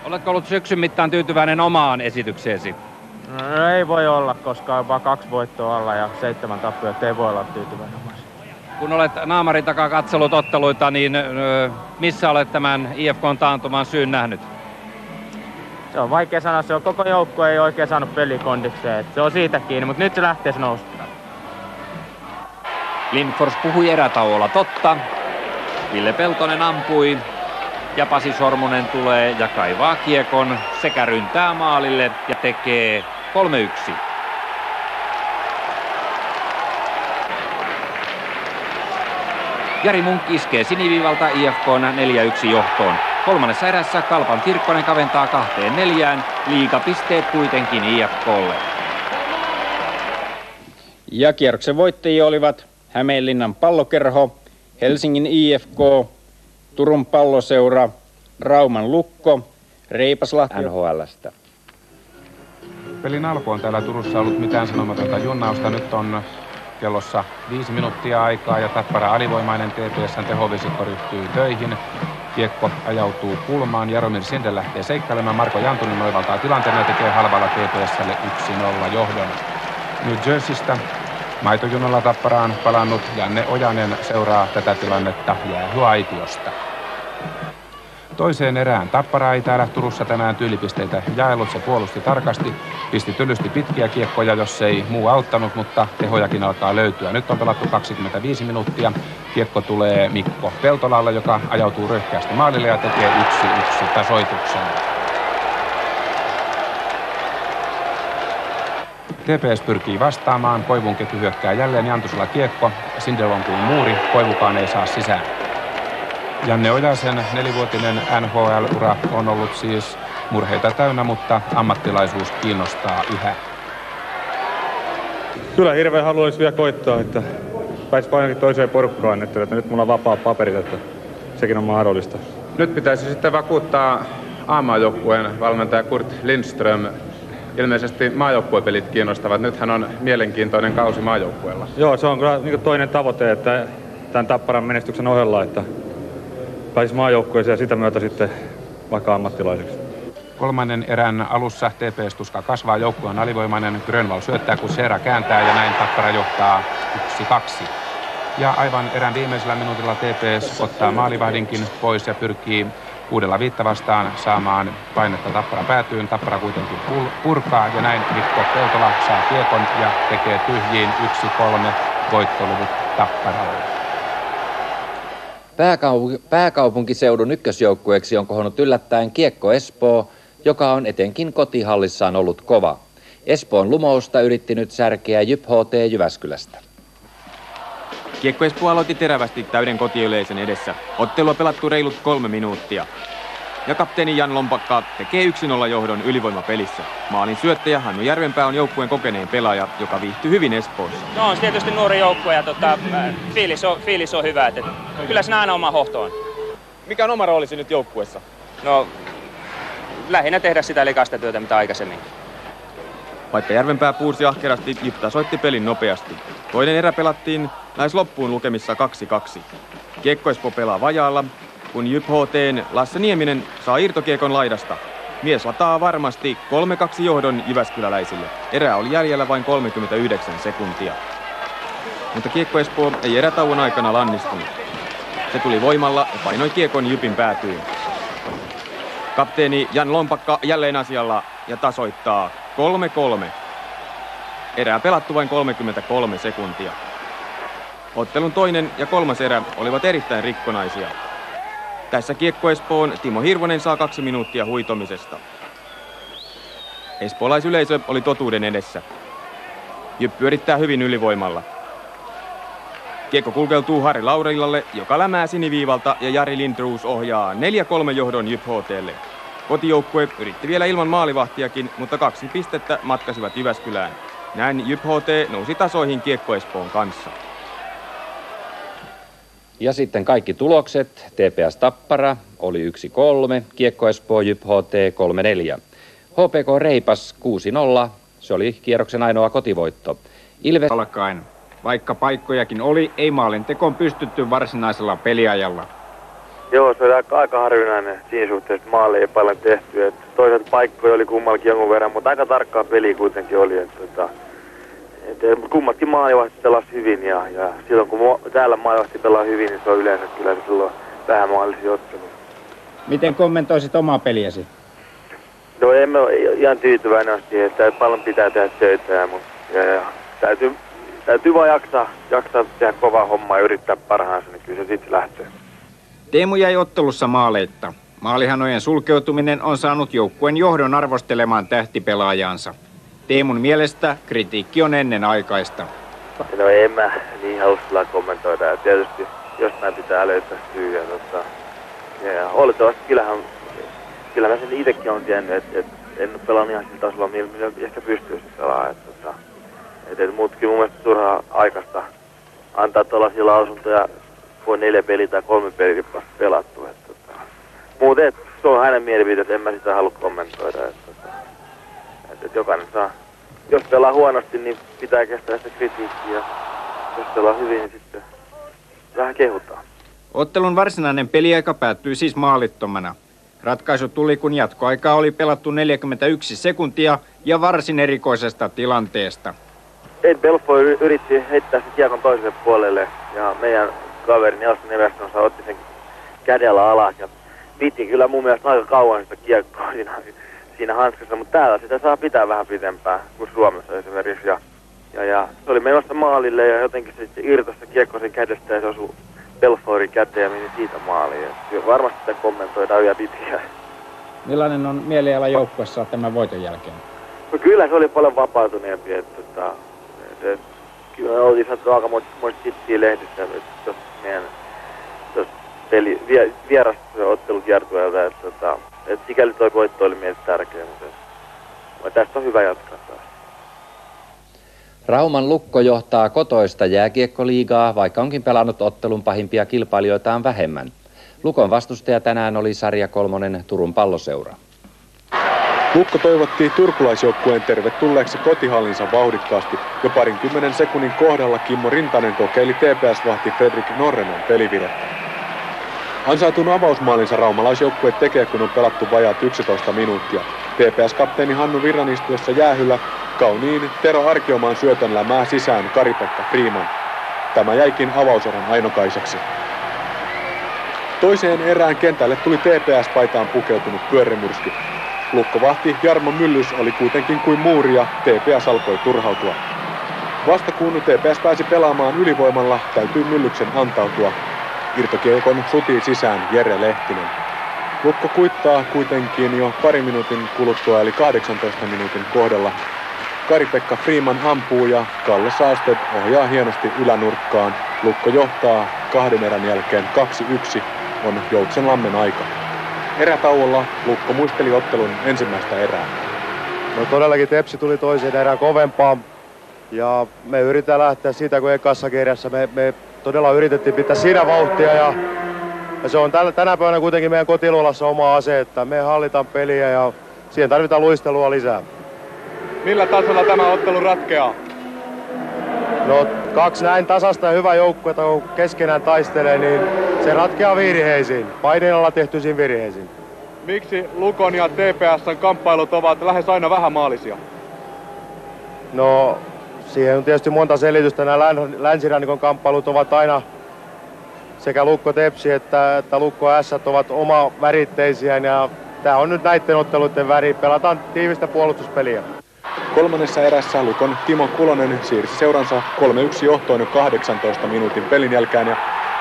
Oletko ollut syksyn mittaan tyytyväinen omaan esitykseesi? No, ei voi olla, koska on vaan 2 voittoa alla ja 7 tappiota, ei voi olla tyytyväinen. Kun olet naamarin takaa katsellut otteluita, niin missä olet tämän IFK:n taantuman syyn nähnyt? Se on vaikea sanoa, se on koko joukkue ei oikein saanut pelikondikseen, se on siitä kiinni, mutta nyt se lähtee nousta. Lindfors puhui erätauolla totta. Ville Peltonen ampui ja Pasi Sormunen tulee ja kaivaa kiekon sekä ryntää maalille ja tekee 3-1. Jari Munk iskee siniviivalta IFK:n 4-1 johtoon. 3. erässä Kalpan Tirkkonen kaventaa 2-4. Liigapisteet kuitenkin IFK:lle. Ja kierroksen voittajia olivat Hämeenlinnan Pallokerho, Helsingin IFK, Turun Palloseura, Rauman Lukko, Reipaslahti NHL:stä. Pelin alku on täällä Turussa ollut mitään sanomatonta junnausta. Nyt on kellossa 5 minuuttia aikaa ja Tappara alivoimainen. TPS:n tehovisikko ryhtyy töihin. Kiekko ajautuu kulmaan. Jaromir Sinde lähtee seikkailemaan. Marko Jantunen oivaltaa tilanteen ja tekee halvalla TPS:lle 1-0 johdon. New Jerseystä maitojunalla Tapparaan palannut Janne Ojanen seuraa tätä tilannetta jäähyaitiosta. Toiseen erään Tappara ei täällä Turussa tänään tyylipisteitä jaellut, se puolusti tarkasti, pisti tylysti pitkiä kiekkoja, jos ei muu auttanut, mutta tehojakin alkaa löytyä. Nyt on pelattu 25 minuuttia, kiekko tulee Mikko Peltolalle, joka ajautuu röyhkeästi maalille ja tekee 1-1 tasoituksen. TPS pyrkii vastaamaan, Koivun ketju hyökkää jälleen Jantusella kiekko, Sindel on kuin muuri, Koivukaan ei saa sisään. Janne Ojasen 4-vuotinen NHL-ura on ollut siis murheita täynnä, mutta ammattilaisuus kiinnostaa yhä. Kyllä hirveän haluaisi vielä koittaa, että pääsisi ainakin toiseen porukkaan, että nyt mulla on vapaat paperit, että sekin on mahdollista. Nyt pitäisi sitten vakuuttaa A-maajoukkueen valmentaja Kurt Lindström. Ilmeisesti maajoukkuepelit kiinnostavat. Nythän on mielenkiintoinen kausi maajoukkueella. Joo, se on kyllä niin toinen tavoite, että tämän Tapparan menestyksen ohella, että pääsisi maajoukkueeseen ja sitä myötä sitten vaikka ammattilaiseksi. Kolmannen erän alussa TPS tuska kasvaa, joukkue on alivoimainen, Grönvall syöttää, kun Sera kääntää ja näin Tappara johtaa 1-2. Ja aivan erän viimeisellä minuutilla TPS ottaa maalivahdinkin pois ja pyrkii 6-5 vastaan saamaan painetta Tappara päätyyn. Tappara kuitenkin purkaa ja näin Mikko Peltola saa kiekon ja tekee tyhjiin 1-3 voittoluvut Tapparalle. Pääkaupunkiseudun ykkösjoukkueeksi on kohonnut yllättäen Kiekko Espoo, joka on etenkin kotihallissaan ollut kova. Espoon lumousta yritti nyt särkeä JYP HT Jyväskylästä. Kiekko Espoo aloitti terävästi täyden kotiyleisön edessä. Ottelua pelattu reilut 3 minuuttia. Ja kapteeni Jan Lompakka tekee 1-0 johdon ylivoimapelissä. Maalin syöttäjä Hannu Järvenpää on joukkueen kokeneen pelaaja, joka viihtyy hyvin Espoossa. No on tietysti nuori joukkue ja fiilis on hyvä. Että kyllä siinä aina oma hohto on. Mikä on oma roolisi nyt joukkueessa? No lähinnä tehdä sitä likaista työtä mitä aikaisemmin. Vaikka Järvenpää puursi ahkerasti, JYP tasoitti pelin nopeasti. Toinen erä pelattiin lähes loppuun lukemissa 2-2. Kiekko Espoo pelaa vajaalla, kun JYP HT:n Lasse Nieminen saa irtokiekon laidasta. Mies lataa varmasti 3-2 johdon jyväskyläläisille. Erää oli jäljellä vain 39 sekuntia. Mutta Kiekko Espoo ei erätauon aikana lannistunut. Se tuli voimalla ja painoi kiekon JYPin päätyyn. Kapteeni Jan Lompakka jälleen asialla ja tasoittaa 3-3. Erää pelattu vain 33 sekuntia. Ottelun toinen ja kolmas erä olivat erittäin rikkonaisia. Tässä Kiekko Espoon Timo Hirvonen saa 2 minuuttia huitomisesta. Espoolaisyleisö oli totuuden edessä. JYP pyörittää hyvin ylivoimalla. Kiekko kulkeutuu Harri Laurilalle, joka lämää siniviivalta ja Jari Lindroos ohjaa 4-3 johdon JYP HT:lle. Kotijoukkue yritti vielä ilman maalivahtiakin, mutta 2 pistettä matkasivat Jyväskylään. Näin JYP HT nousi tasoihin Kiekko Espoon kanssa. Ja sitten kaikki tulokset. TPS Tappara oli 1-3, Kiekko Espoo JYP HT 3-4. HPK Reipas 6-0, se oli kierroksen ainoa kotivoitto. Ilves alkaen. Vaikka paikkojakin oli, ei maalintekoon pystytty varsinaisella peliajalla. Joo, se oli aika harvinainen siinä suhteessa, että maalle ei paljon tehty. Toisaalta paikkoja oli kummallakin jonkun verran, mutta aika tarkkaa peliä kuitenkin oli. Kummatkin maalivahti pelasi hyvin ja silloin kun täällä maalivahti pelaa hyvin, niin se on yleensä kyllä silloin vähän maalisia otteluja. Miten kommentoisit omaa peliäsi? No en ole ihan tyytyväinen siihen, että paljon pitää tehdä töitä, mutta täytyy vaan jaksaa tehdä kovaa hommaa ja yrittää parhaansa, niin kyllä se sitten lähtee. Teemu jäi ottelussa maaleitta. Maalihanojen sulkeutuminen on saanut joukkueen johdon arvostelemaan tähtipelaajaansa. Teemun mielestä kritiikki on ennenaikaista. No en mä niin halua kyllä kommentoida. Ja tietysti jostain pitää löytää syy. Ja olettavasti kyllähän mä sen itsekin olen tiennyt, että en ole pelannut ihan sillä tasolla, millä ehkä pystyisi pelaamaan. Muutkin mun mielestä turhaa aikaista antaa tuollaisia lausuntoja, kun 4 peliä tai 3 peliä vasta pelattu. Muuten se on hänen mielipiteet, en mä sitä halua kommentoida. Jokainen saa, jos pelaa huonosti, niin pitää kestää sitä kritiikkiä. Ja jos pelaa hyvin, niin sitten vähän kehutaan. Ottelun varsinainen peliaika päättyi siis maalittomana. Ratkaisu tuli, kun jatkoaikaa oli pelattu 41 sekuntia ja varsin erikoisesta tilanteesta. Ed Belfort yritti heittää sen kiekon toiselle puolelle ja meidän kaveri Nelson Everstonsa otti sen kädellä alas ja piti kyllä mun mielestä aika kauan sitä kiekkoa siinä hanskassa, mutta täällä sitä saa pitää vähän pitempään kuin Suomessa esimerkiksi. Ja se oli menossa maalille ja jotenkin se sitten irtosi se kiekko sen kädestä ja se osui Belfortin käteen ja meni siitä maaliin. Ja varmasti sitä kommentoidaan vielä pitkään. Millainen on mieliala joukkueessa tämän voiton jälkeen? No kyllä se oli paljon vapautuneempi. Kyllä me oltiin saatu aikamoista sittiä lehdissä tuossa meidän vierasottelukiertueelta. Sikäli toi voitto oli meille tärkeä, mutta tästä on hyvä jatkaa taas. Rauman Lukko johtaa kotoista jääkiekkoliigaa, vaikka onkin pelannut ottelun pahimpia kilpailijoitaan vähemmän. Lukon vastustaja tänään oli sarja 3 Turun Palloseura. Lukko toivotti turkulaisjoukkueen tervetulleeksi kotihallinsa vauhdikkaasti. Jo 20 sekunnin kohdalla Kimmo Rintanen kokeili TPS-vahti Fredrik Norrenon pelivirettä. Ansaitun avausmaalinsa raumalaisjoukkue tekee, kun on pelattu vajaat 11 minuuttia. TPS-kapteeni Hannu Virran istuessa jäähyllä kauniin Tero Arkiomaan syötön lämää sisään Kari-Pekka Freeman. Tämä jäikin avauserän ainokaiseksi. Toiseen erään kentälle tuli TPS-paitaan pukeutunut pyörremyrsky. Lukkovahti Jarmo Myllys oli kuitenkin kuin muuri ja TPS alkoi turhautua. Vasta kun TPS pääsi pelaamaan ylivoimalla, täytyi Myllyksen antautua. Irtokiekon sutii sisään Jere Lehtinen. Lukko kuittaa kuitenkin jo pari minuutin kuluttua eli 18 minuutin kohdalla. Kari-Pekka Freeman ampuu ja Kalle Saasted ohjaa hienosti ylänurkkaan. Lukko johtaa 2 erän jälkeen 2-1 on Joutsenlammen aika. Erätauolla Lukko muisteli ottelun ensimmäistä erää. No todellakin Tepsi tuli toiseen erään kovempaa ja me yritetään lähteä siitä, kun ekassa erässä me todella yritettiin pitää siinä vauhtia ja se on tänä päivänä kuitenkin meidän kotiluolassa oma ase, että me hallitaan peliä ja siihen tarvitaan luistelua lisää. Millä tasolla tämä ottelu ratkeaa? No 2 näin tasasta ja hyvää joukkuetta, kun keskenään taistelee, niin se ratkeaa virheisiin, paineilla tehtyisiin virheisiin. Miksi Lukon ja TPS:n kamppailut ovat lähes aina vähämaalisia? No siihen on tietysti monta selitystä. Nämä länsirannikon kamppailut ovat aina sekä Lukko Tepsi että Lukko Ässät ovat oma väritteisiä ja tämä on nyt näiden otteluiden väri. Pelataan tiivistä puolustuspeliä. Kolmannessa erässä Lukon Timo Kulonen siirsi seuransa 3-1 johtoon jo 18 minuutin pelin jälkeen ja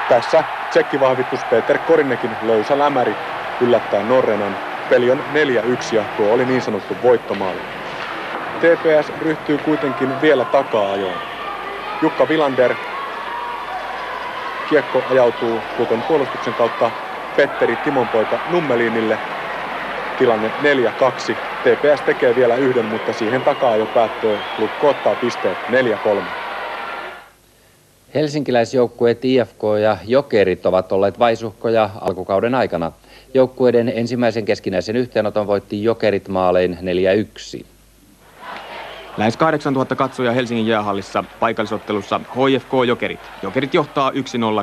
tässä tsekkivahvitus Peter Korinekin löysä lämäri yllättää Norrenan. Peli on 4-1 ja tuo oli niin sanottu voittomaali. TPS ryhtyy kuitenkin vielä takaa-ajoon. Jukka Vilander. Kiekko ajautuu Lukon puolustuksen kautta Petteri Timonpoika Nummelinille. Tilanne 4-2. TPS tekee vielä yhden, mutta siihen takaa jo päättyy. Lukko ottaa pisteet 4-3. Helsinkiläisjoukkueet IFK ja Jokerit ovat olleet vaisuhkoja alkukauden aikana. Joukkueiden ensimmäisen keskinäisen yhteenoton voitti Jokerit maalein 4-1. Lähes 8000 katsojaa Helsingin jäähallissa paikallisottelussa HIFK Jokerit. Jokerit johtaa 1-0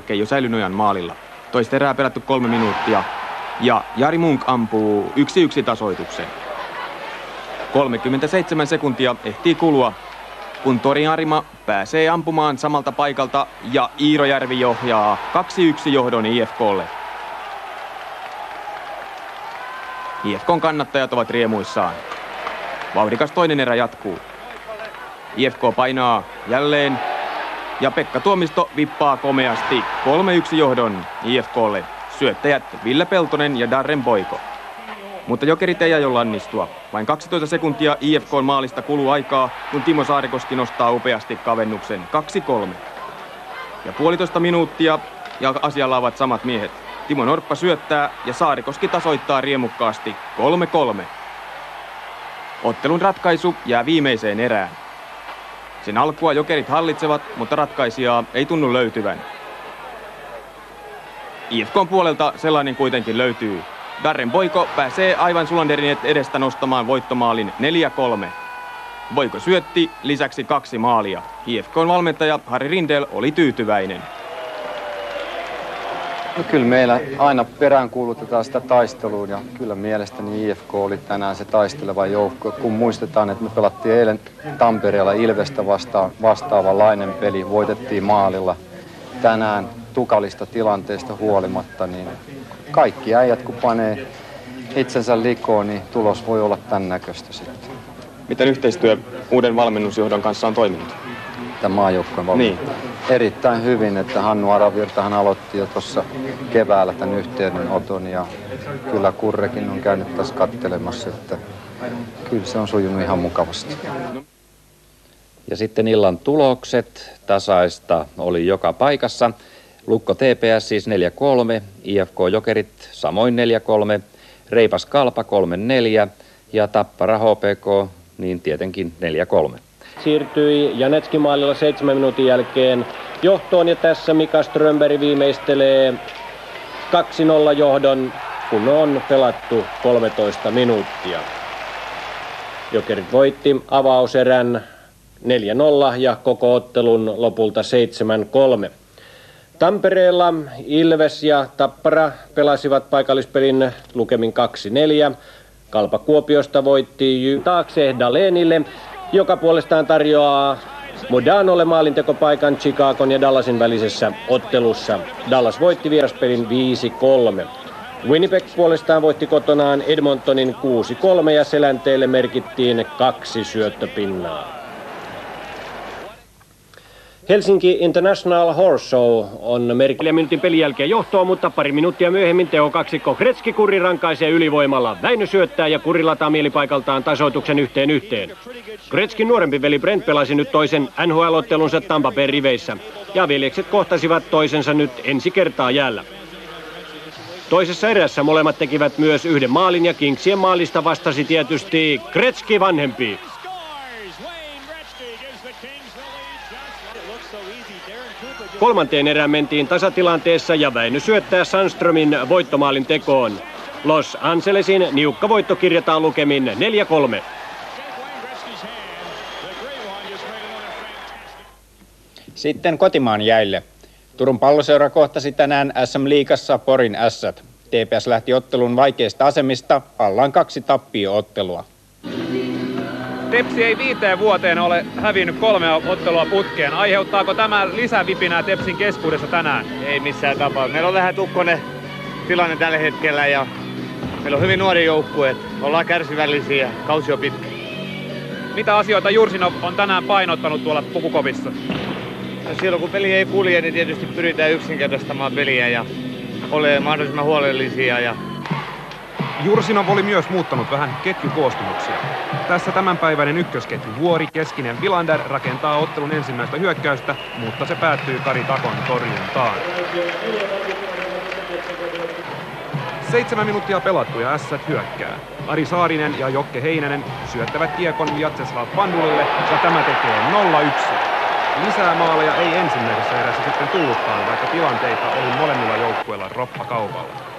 Keijo Säilynojan maalilla. Toista erää pelattu 3 minuuttia ja Jari Munk ampuu 1-1 tasoituksen. 37 sekuntia ehtii kulua, kun Tori Arima pääsee ampumaan samalta paikalta ja Iiro Järvi johjaa 2-1 johdon IFKlle. IFK:n kannattajat ovat riemuissaan. Vauhdikas toinen erä jatkuu. IFK painaa jälleen ja Pekka Tuomisto vippaa komeasti 3-1 johdon IFKlle. Syöttäjät Ville Peltonen ja Darren Boiko. Mutta Jokerit ei aio lannistua. Vain 12 sekuntia IFK:n maalista kuluu aikaa, kun Timo Saarikoski nostaa upeasti kavennuksen 2-3. Ja 1,5 minuuttia ja asialla ovat samat miehet. Timo Norppa syöttää ja Saarikoski tasoittaa riemukkaasti 3-3. Ottelun ratkaisu jää viimeiseen erään. Sen alkua Jokerit hallitsevat, mutta ratkaisijaa ei tunnu löytyvän. IFK:n puolelta sellainen kuitenkin löytyy. Darren Boiko pääsee aivan Sulanderin edestä nostamaan voittomaalin 4-3. Boiko syötti lisäksi 2 maalia. IFK:n valmentaja Harri Rindel oli tyytyväinen. No kyllä meillä aina peräänkuulutetaan sitä taisteluun ja kyllä mielestäni IFK oli tänään se taisteleva joukkue. Kun muistetaan, että me pelattiin eilen Tampereella Ilvestä vastaavanlainen peli, voitettiin maalilla. Tänään tukalista tilanteesta huolimatta, niin kaikki äijät kun panee itsensä likoon, niin tulos voi olla tämän näköistä sitten. Miten yhteistyö uuden valmennusjohdon kanssa on toiminut? Tämän maajoukkueen valmennus. Niin. Erittäin hyvin, että Hannu Aravirtahan aloitti jo tuossa keväällä tämän yhteydenoton ja kyllä Kurrekin on käynyt tässä kattelemassa, että kyllä se on sujunut ihan mukavasti. Ja sitten illan tulokset. Tasaista oli joka paikassa. Lukko TPS siis 4-3, IFK Jokerit samoin 4-3, Reipas Kalpa 3-4 ja Tappara HPK niin tietenkin 4-3. Siirtyi Janetski maalilla 7 minuutin jälkeen johtoon ja tässä Mika Strömberg viimeistelee 2-0 johdon, kun on pelattu 13 minuuttia. Jokerit voitti avauserän 4-0 ja koko ottelun lopulta 7-3. Tampereella Ilves ja Tappara pelasivat paikallispelin lukemin 2-4. Kalpa Kuopiosta voitti taakse Dalenille, joka puolestaan tarjoaa Modanolle maalintekopaikan Chicagon ja Dallasin välisessä ottelussa. Dallas voitti vieraspelin 5-3. Winnipeg puolestaan voitti kotonaan Edmontonin 6-3 ja Selänteelle merkittiin 2 syöttöpinnaa. Helsinki International Horse Show on merkillä minuutin pelin jälkeen johtoa, mutta pari minuuttia myöhemmin tehokaksikko Gretzky Kurri rankaisee ylivoimalla. Väinö syöttää ja Kurri lataa mielipaikaltaan tasoituksen 1-1. Gretzkyn nuorempi veli Brent pelasi nyt toisen NHL-ottelunsa Tampa Bayn riveissä ja veljekset kohtasivat toisensa nyt ensi kertaa jäällä. Toisessa erässä molemmat tekivät myös yhden maalin ja Kingsien maalista vastasi tietysti Gretzky vanhempi. Kolmanteen erään mentiin tasatilanteessa ja Väinö syöttää Sandströmin voittomaalin tekoon. Los Angelesin niukka voitto kirjataan lukemin 4-3. Sitten kotimaan jäille. Turun Palloseura kohtasi tänään SM-liigassa Porin Ässät. TPS lähti ottelun vaikeista asemista, allaan 2 tappio-ottelua. Tepsi ei 5 vuoteen ole hävinnyt 3 ottelua putkeen. Aiheuttaako tämä lisävipinää Tepsin keskuudessa tänään? Ei missään tapauksessa. Meillä on vähän tukkonen tilanne tällä hetkellä ja meillä on hyvin nuori joukkue. Ollaan kärsivällisiä, kausi on pitkä. Mitä asioita Jursinov on tänään painottanut tuolla pukukopissa? No silloin kun peli ei kulje, niin tietysti pyritään yksinkertaistamaan peliä ja olemaan mahdollisimman huolellisia. Jursinov oli myös muuttanut vähän ketjukoostumuksia. Tässä tämänpäiväinen ykkösketju Vuori, Keskinen, Vilander rakentaa ottelun ensimmäistä hyökkäystä, mutta se päättyy Kari Takon torjuntaan. 7 minuuttia pelattu ja Ässät hyökkää. Ari Saarinen ja Jokke Heinänen syöttävät kiekon Vjatseslav Pandulille ja tämä tekee 0-1. Lisää maaleja ei ensimmäisessä erässä sitten tullutkaan, vaikka tilanteita oli molemmilla joukkueilla roppakaupalla.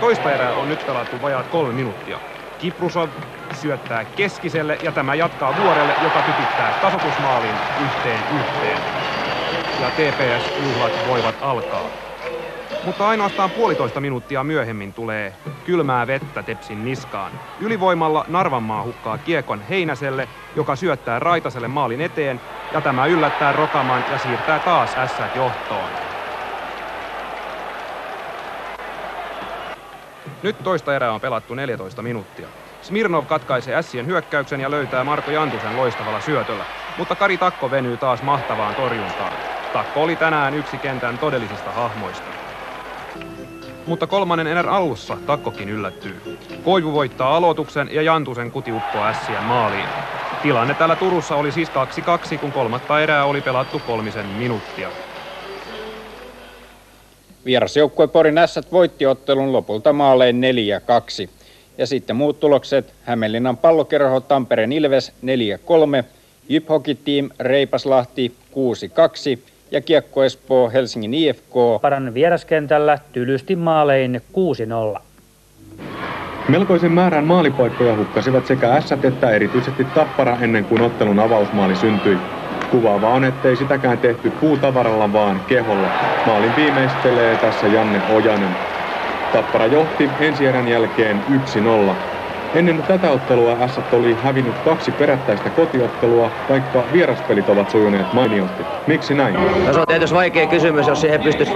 Toista erää on nyt pelattu vajaat 3 minuuttia. Kiprusov syöttää Keskiselle ja tämä jatkaa Vuorelle, joka tykittää tasoitusmaaliin 1-1. Ja TPS-juhlat voivat alkaa. Mutta ainoastaan 1,5 minuuttia myöhemmin tulee kylmää vettä Tepsin niskaan. Ylivoimalla Narvanmaa hukkaa kiekon Heinäselle, joka syöttää Raitaselle maalin eteen ja tämä yllättää Rokaman ja siirtää taas Ässät johtoon. Nyt toista erää on pelattu 14 minuuttia. Smirnov katkaisee Ässien hyökkäyksen ja löytää Marko Jantusen loistavalla syötöllä, mutta Kari Takko venyy taas mahtavaan torjuntaan. Takko oli tänään yksi kentän todellisista hahmoista. Mutta kolmannen erän alussa Takkokin yllättyy. Koivu voittaa aloituksen ja Jantusen kuti uppoo Ässien maaliin. Tilanne täällä Turussa oli siis 2-2, kun kolmatta erää oli pelattu 3 minuuttia. Vierasjoukkue Porin Ässät voitti ottelun lopulta maalein 4-2. Ja sitten muut tulokset: Hämeenlinnan Pallokerho Tampereen Ilves 4-3, Jyp Hockey Team Reipaslahti 6-2 ja Kiekko Espoo Helsingin IFK Paran vieraskentällä tylysti maalein 6-0. Melkoisen määrän maalipaikkoja hukkasivat sekä Ässät että erityisesti Tappara ennen kuin ottelun avausmaali syntyi. Kuvaavaa on, ettei sitäkään tehty puutavaralla, vaan keholla. Maalin viimeistelee tässä Janne Ojanen. Tappara johti ensi erän jälkeen 1-0. Ennen tätä ottelua Ässät oli hävinnyt 2 perättäistä kotiottelua, vaikka vieraspelit ovat sujuneet mainiosti. Miksi näin? No se on tietysti vaikea kysymys, jos siihen pystyisi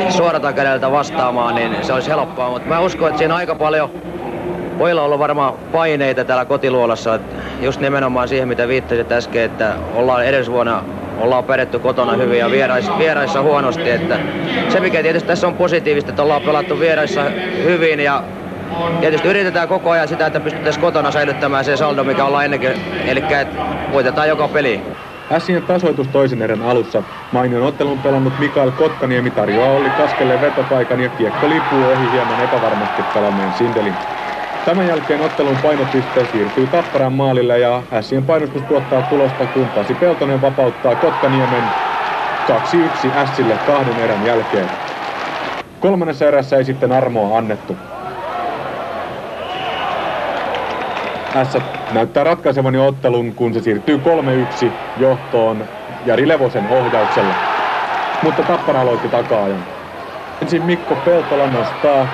suorata kädeltä vastaamaan, niin se olisi helppoa. Mutta mä uskon, että siinä aika paljon pojilla on ollut varmaan paineita täällä kotiluolassa. Just nimenomaan siihen, mitä viittasit äsken, että ollaan edellisvuonna pärjätty kotona hyvin ja vieraissa huonosti. Että se mikä tietysti tässä on positiivista, että ollaan pelattu vieraissa hyvin ja tietysti yritetään koko ajan sitä, että pystyttäisiin kotona säilyttämään se saldo, mikä ollaan ennenkin. Eli voitetaan joka peli. Ässien tasoitus toisen erän alussa. Mainion ottelun pelannut Mikael Kotkaniemi tarjoaa Olli Kaskelle vetopaikan ja kiekko lipuu ohi hieman epävarmasti pelanneen Sindelin. Tämän jälkeen ottelun painopiste siirtyy Tapparan maalille ja Ässien painostus tuottaa tulosta, kun Pasi Peltonen vapauttaa Kotkaniemen 2-1 Ässille 2 erän jälkeen. Kolmannessa erässä ei sitten armoa annettu. Ässät näyttää ratkaisevan jo ottelun, kun se siirtyy 3-1 johtoon Jari Levosen ohjauksella. Mutta Tappara aloitti taka-ajan. Ensin Mikko Peltola nostaa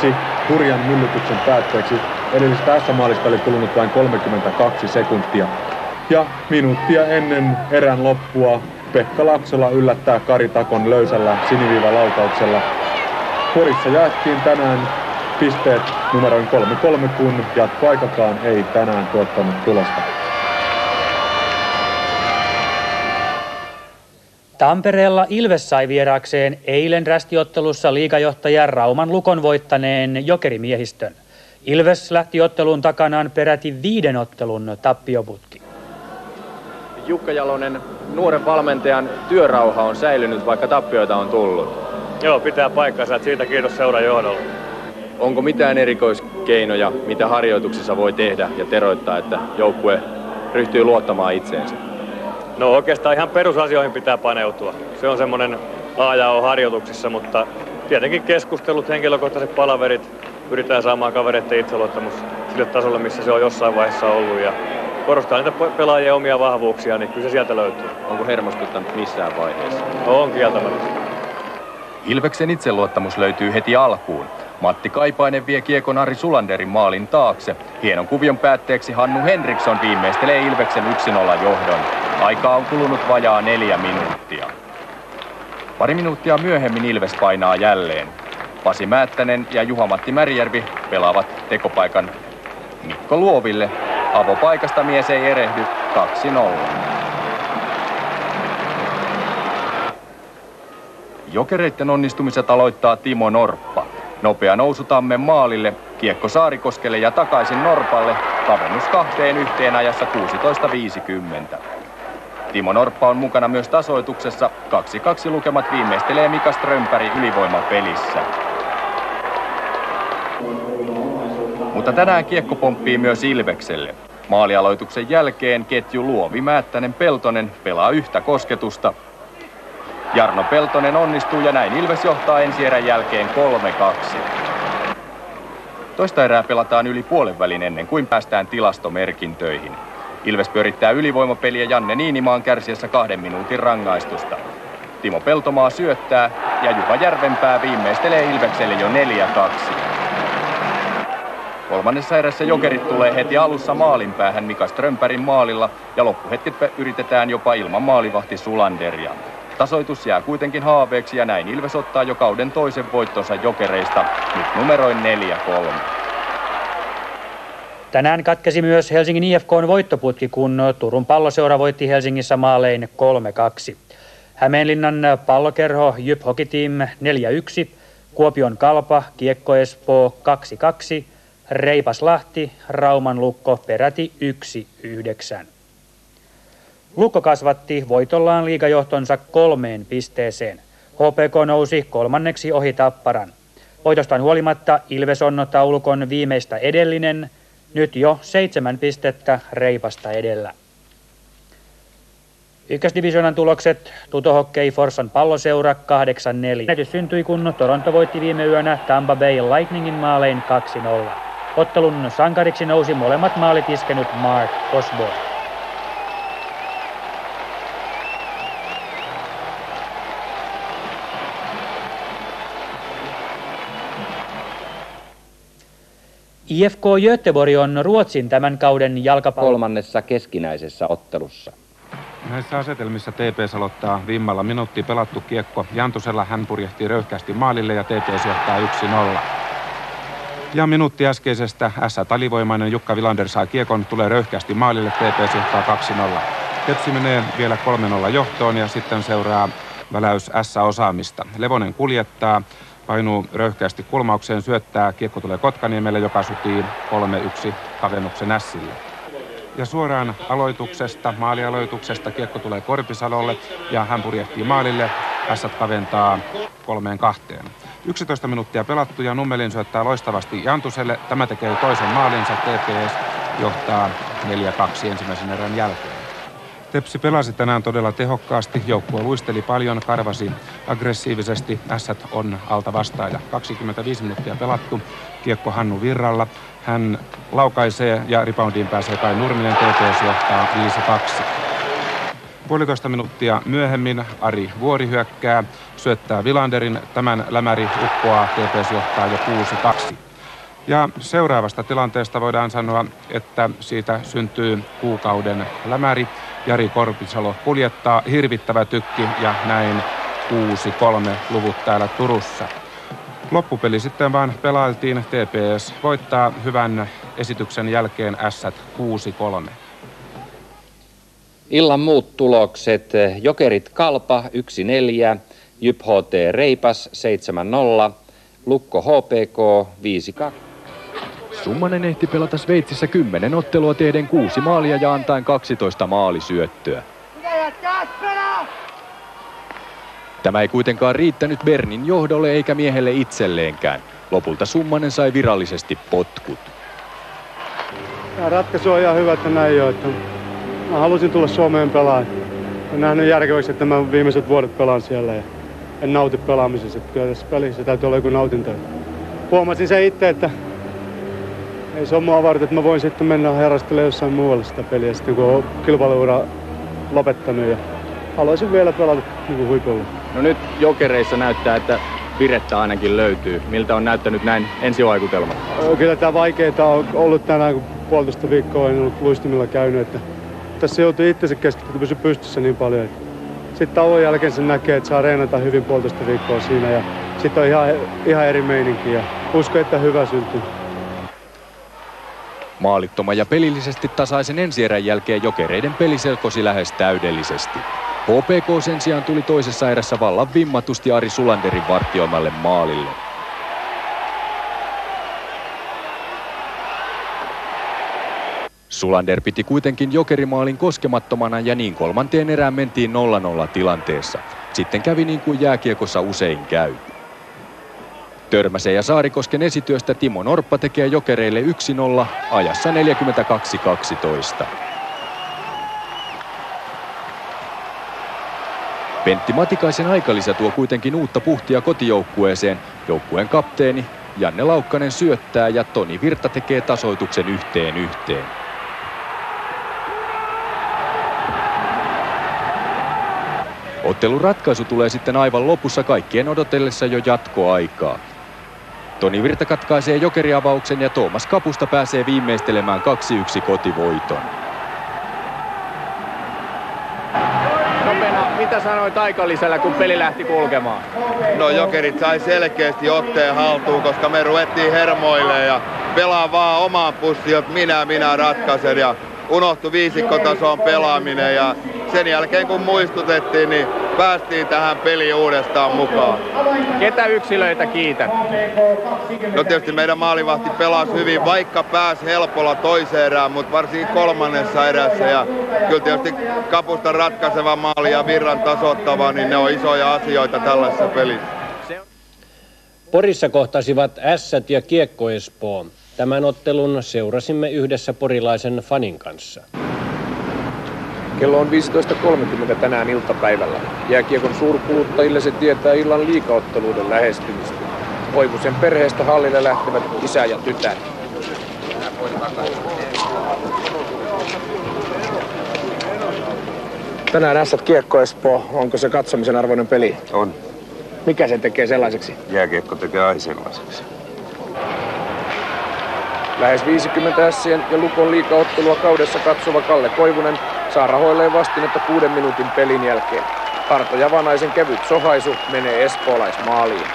3-2 hurjan myllytyksen päätteeksi. Edellisestä S-maalista oli kulunut vain 32 sekuntia. Ja minuuttia ennen erän loppua Pekka Laksola yllättää Kari Takon löysällä siniviivalaukauksella. Porissa jaettiin tänään pisteet numeroin 3-3, kun jatkoaikakaan ei tänään tuottanut tulosta. Tampereella Ilves sai vieraakseen eilen rästiottelussa liigajohtaja Rauman Lukon voittaneen jokerimiehistön. Ilves lähti otteluun takanaan peräti 5 ottelun tappioputki. Jukka Jalonen, nuoren valmentajan työrauha on säilynyt, vaikka tappioita on tullut. Joo, pitää paikkansa, että siitä kiitos seuran johdolle. Onko mitään erikoiskeinoja, mitä harjoituksissa voi tehdä ja teroittaa, että joukkue ryhtyy luottamaan itseensä? No oikeastaan ihan perusasioihin pitää paneutua. Se on semmoinen A ja O harjoituksissa, mutta tietenkin keskustelut, henkilökohtaiset palaverit, pyritään saamaan kavereiden itseluottamus sille tasolle, missä se on jossain vaiheessa ollut. Ja korostaa niitä pelaajien omia vahvuuksia, niin kyllä se sieltä löytyy. Onko hermostuttanut missään vaiheessa? No, on kieltämättä. Ilveksen itseluottamus löytyy heti alkuun. Matti Kaipainen vie kiekon Ari Sulanderin maalin taakse. Hienon kuvion päätteeksi Hannu Henriksson viimeistelee Ilveksen 1-0 johdon. Aikaa on kulunut vajaa 4 minuuttia. Pari minuuttia myöhemmin Ilves painaa jälleen. Pasi Määttänen ja Juha-Matti Märijärvi pelaavat tekopaikan Mikko Luoville. Avopaikasta mies ei erehdy, 2-0. Jokereitten onnistumiset aloittaa Timo Norppa. Nopea nousu Tammen maalille, kiekko Saarikoskelle ja takaisin Norpalle. Kavennus 2-1 ajassa 16.50. Timo Norppa on mukana myös tasoituksessa. 2-2 lukemat viimeistelee Mika Strömpäri ylivoimapelissä. Mutta tänään kiekko pomppii myös Ilvekselle. Maalialoituksen jälkeen ketju Luovi, Määttänen, Peltonen pelaa yhtä kosketusta. Jarno Peltonen onnistuu ja näin Ilves johtaa ensierän jälkeen 3-2. Toista erää pelataan yli puolenvälin ennen kuin päästään tilastomerkintöihin. Ilves pyörittää ylivoimapeliä Janne Niinimaan kärsiessä 2 minuutin rangaistusta. Timo Peltomaa syöttää ja Juha Järvenpää viimeistelee Ilvekselle jo 4-2. Kolmannessa erässä Jokerit tulee heti alussa maalin päähän Mika Strömpärin maalilla ja loppuhetket yritetään jopa ilman maalivahti Sulanderia. Tasoitus jää kuitenkin haaveeksi ja näin Ilves ottaa jo kauden toisen voittonsa Jokereista, nyt numeroin 4-3. Tänään katkesi myös Helsingin IFK:n voittoputki, kun Turun Palloseura voitti Helsingissä maalein 3-2. Hämeenlinnan Pallokerho Jyp Hockey Team 4-1, Kuopion Kalpa Kiekko Espoo 2-2, Reipas Lahti Rauman Lukko peräti 1-9. Lukko kasvatti voitollaan liigajohtonsa 3 pisteeseen. HPK nousi 3. ohi Tapparan. Voitostaan huolimatta Ilves on taulukon viimeistä edellinen, nyt jo 7 pistettä Reipasta edellä. Ykkösdivisionan tulokset: Tuto Hockey Forssan Palloseura 8-4. Menetys syntyi, kun Toronto voitti viime yönä Tampa Bay Lightningin maalein 2-0. Ottelun sankariksi nousi molemmat maalit iskenyt Mark Osborne. IFK Göteborg on Ruotsin tämän kauden jalkapallon 3. keskinäisessä ottelussa. Näissä asetelmissa TPS aloittaa vimmalla minuuttia pelattu kiekko. Jantusella hän purjehtii röyhkeästi maalille ja TPS johtaa 1-0. Ja minuutti äskeisestä S-alivoimainen Jukka Vilander saa kiekon, tulee röyhkeästi maalille, TPS johtaa 2-0. Tepsi menee vielä 3-0 johtoon ja sitten seuraa väläys S-osaamista. Levonen kuljettaa, painuu röyhkeästi kulmaukseen, syöttää, kiekko tulee Kotkaniemelle, joka sutii 3-1 kavennuksen Ässille. Ja suoraan maalialoituksesta kiekko tulee Korpisalolle ja hän purjehtii maalille, Ässät kaventaa 3-2. 11 minuuttia pelattu ja Nummelin syöttää loistavasti Jantuselle, tämä tekee toisen maalinsa, TPS johtaa 4-2 ensimmäisen erän jälkeen. Tepsi pelasi tänään todella tehokkaasti. Joukkue luisteli paljon, karvasi aggressiivisesti. Ässät on alta vastaaja. 25 minuuttia pelattu. Kiekko Hannu Virralla. Hän laukaisee ja reboundiin pääsee Kai Nurminen. TPS johtaa 5-2. Puolitoista minuuttia myöhemmin Ari Vuori hyökkää, syöttää Vilanderin. Tämän lämäri uppoaa. TPS johtaa jo 6-2. Ja seuraavasta tilanteesta voidaan sanoa, että siitä syntyy kuukauden lämäri. Jari Korpisalo kuljettaa, hirvittävä tykki ja näin 6-3 luvut täällä Turussa. Loppupeli sitten vaan pelailtiin. TPS voittaa hyvän esityksen jälkeen Ässät 6-3. Illan muut tulokset. Jokerit Kalpa 1-4, JYP HT Reipas 7-0, Lukko HPK 5-2. Summanen ehti pelata Sveitsissä 10 ottelua tehden 6 maalia ja antaen 12 maalisyöttöä. Tämä ei kuitenkaan riittänyt Bernin johdolle eikä miehelle itselleenkään. Lopulta Summanen sai virallisesti potkut. Tämä ratkaisu on ihan hyvä, että näin jo. Mä halusin tulla Suomeen pelaamaan. Olen nähnyt järkeväksi, että mä viimeiset vuodet pelaan siellä ja en nauti pelaamisessa. Kyllä tässä pelissä täytyy olla joku nautinto. Huomasin sen itse, että ei se ole mua varten, että mä voin sitten mennä herrastelemaan jossain muualle sitä peliä sitten kun olen kilpailuura lopettanut ja haluaisin vielä pelata niin huipulla. No nyt Jokereissa näyttää, että virettä ainakin löytyy. Miltä on näyttänyt näin ensivaikutelma? Kyllä tämä vaikeaa on ollut tänään, kun puolitoista viikkoa en ollut luistimilla käynyt. Että tässä joutuu itsensä keskittyä, pysy pystyssä niin paljon. Sitten tauon jälkeen se näkee, että saa reenata hyvin puolitoista viikkoa siinä ja sitten on ihan eri meininki ja usko, että hyvä syntyy. Maalittoma ja pelillisesti tasaisen ensierän jälkeen Jokereiden peli selkosi lähes täydellisesti. HPK sen sijaan tuli toisessa erässä vallan vimmatusti Ari Sulanderin vartioimalle maalille. Sulander piti kuitenkin Jokerimaalin koskemattomana ja niin kolmanteen erään mentiin 0-0 tilanteessa. Sitten kävi niin kuin jääkiekossa usein käy. Törmäsen ja Saarikosken esityöstä Timo Norppa tekee Jokereille 1-0 ajassa 42-12. Pentti Matikaisen aikalisä tuo kuitenkin uutta puhtia kotijoukkueeseen. Joukkueen kapteeni Janne Laukkanen syöttää ja Toni Virta tekee tasoituksen 1-1. Ottelun ratkaisu tulee sitten aivan lopussa kaikkien odotellessa jo jatkoaikaa. Toni Virta katkaisee Jokeriavauksen ja Tuomas Kapusta pääsee viimeistelemään 2-1 kotivoiton. Mitä sanoit aikalisällä, kun peli lähti kulkemaan? No Jokerit sai selkeästi otteen haltuun, koska me ruvettiin hermoille ja pelaa vaan omaan pussiin, että minä ratkaisen ja unohtui viisikkotason pelaaminen ja sen jälkeen kun muistutettiin, niin päästiin tähän peliin uudestaan mukaan. Ketä yksilöitä kiität? No tietysti meidän maalivahti pelasi hyvin, vaikka pääsi helpolla toiseen erään, mutta varsinkin kolmannessa erässä. Ja kyllä tietysti Kapusta ratkaiseva maali ja Virran tasoittava, niin ne on isoja asioita tällaisessa pelissä. Porissa kohtasivat Ässät ja Kiekko Espoo. Tämän ottelun seurasimme yhdessä porilaisen fanin kanssa. Kello on 15.30 tänään iltapäivällä. Jääkiekon suurkuluttajille se tietää illan liigaotteluiden lähestymistä. Oivusen perheestä hallille lähtevät isä ja tytär. Tänään Ässät Kiekko Espoo. Onko se katsomisen arvoinen peli? On. Mikä sen tekee sellaiseksi? Jääkiekko tekee aina sellaiseksi. Lähes 50 Ässien ja Lukon liigaottelua kaudessa katsova Kalle Koivunen saa rahoilleen vastinetta 6 minuutin pelin jälkeen. Arto Javanaisen kevyt sohaisu menee espoolaismaaliin.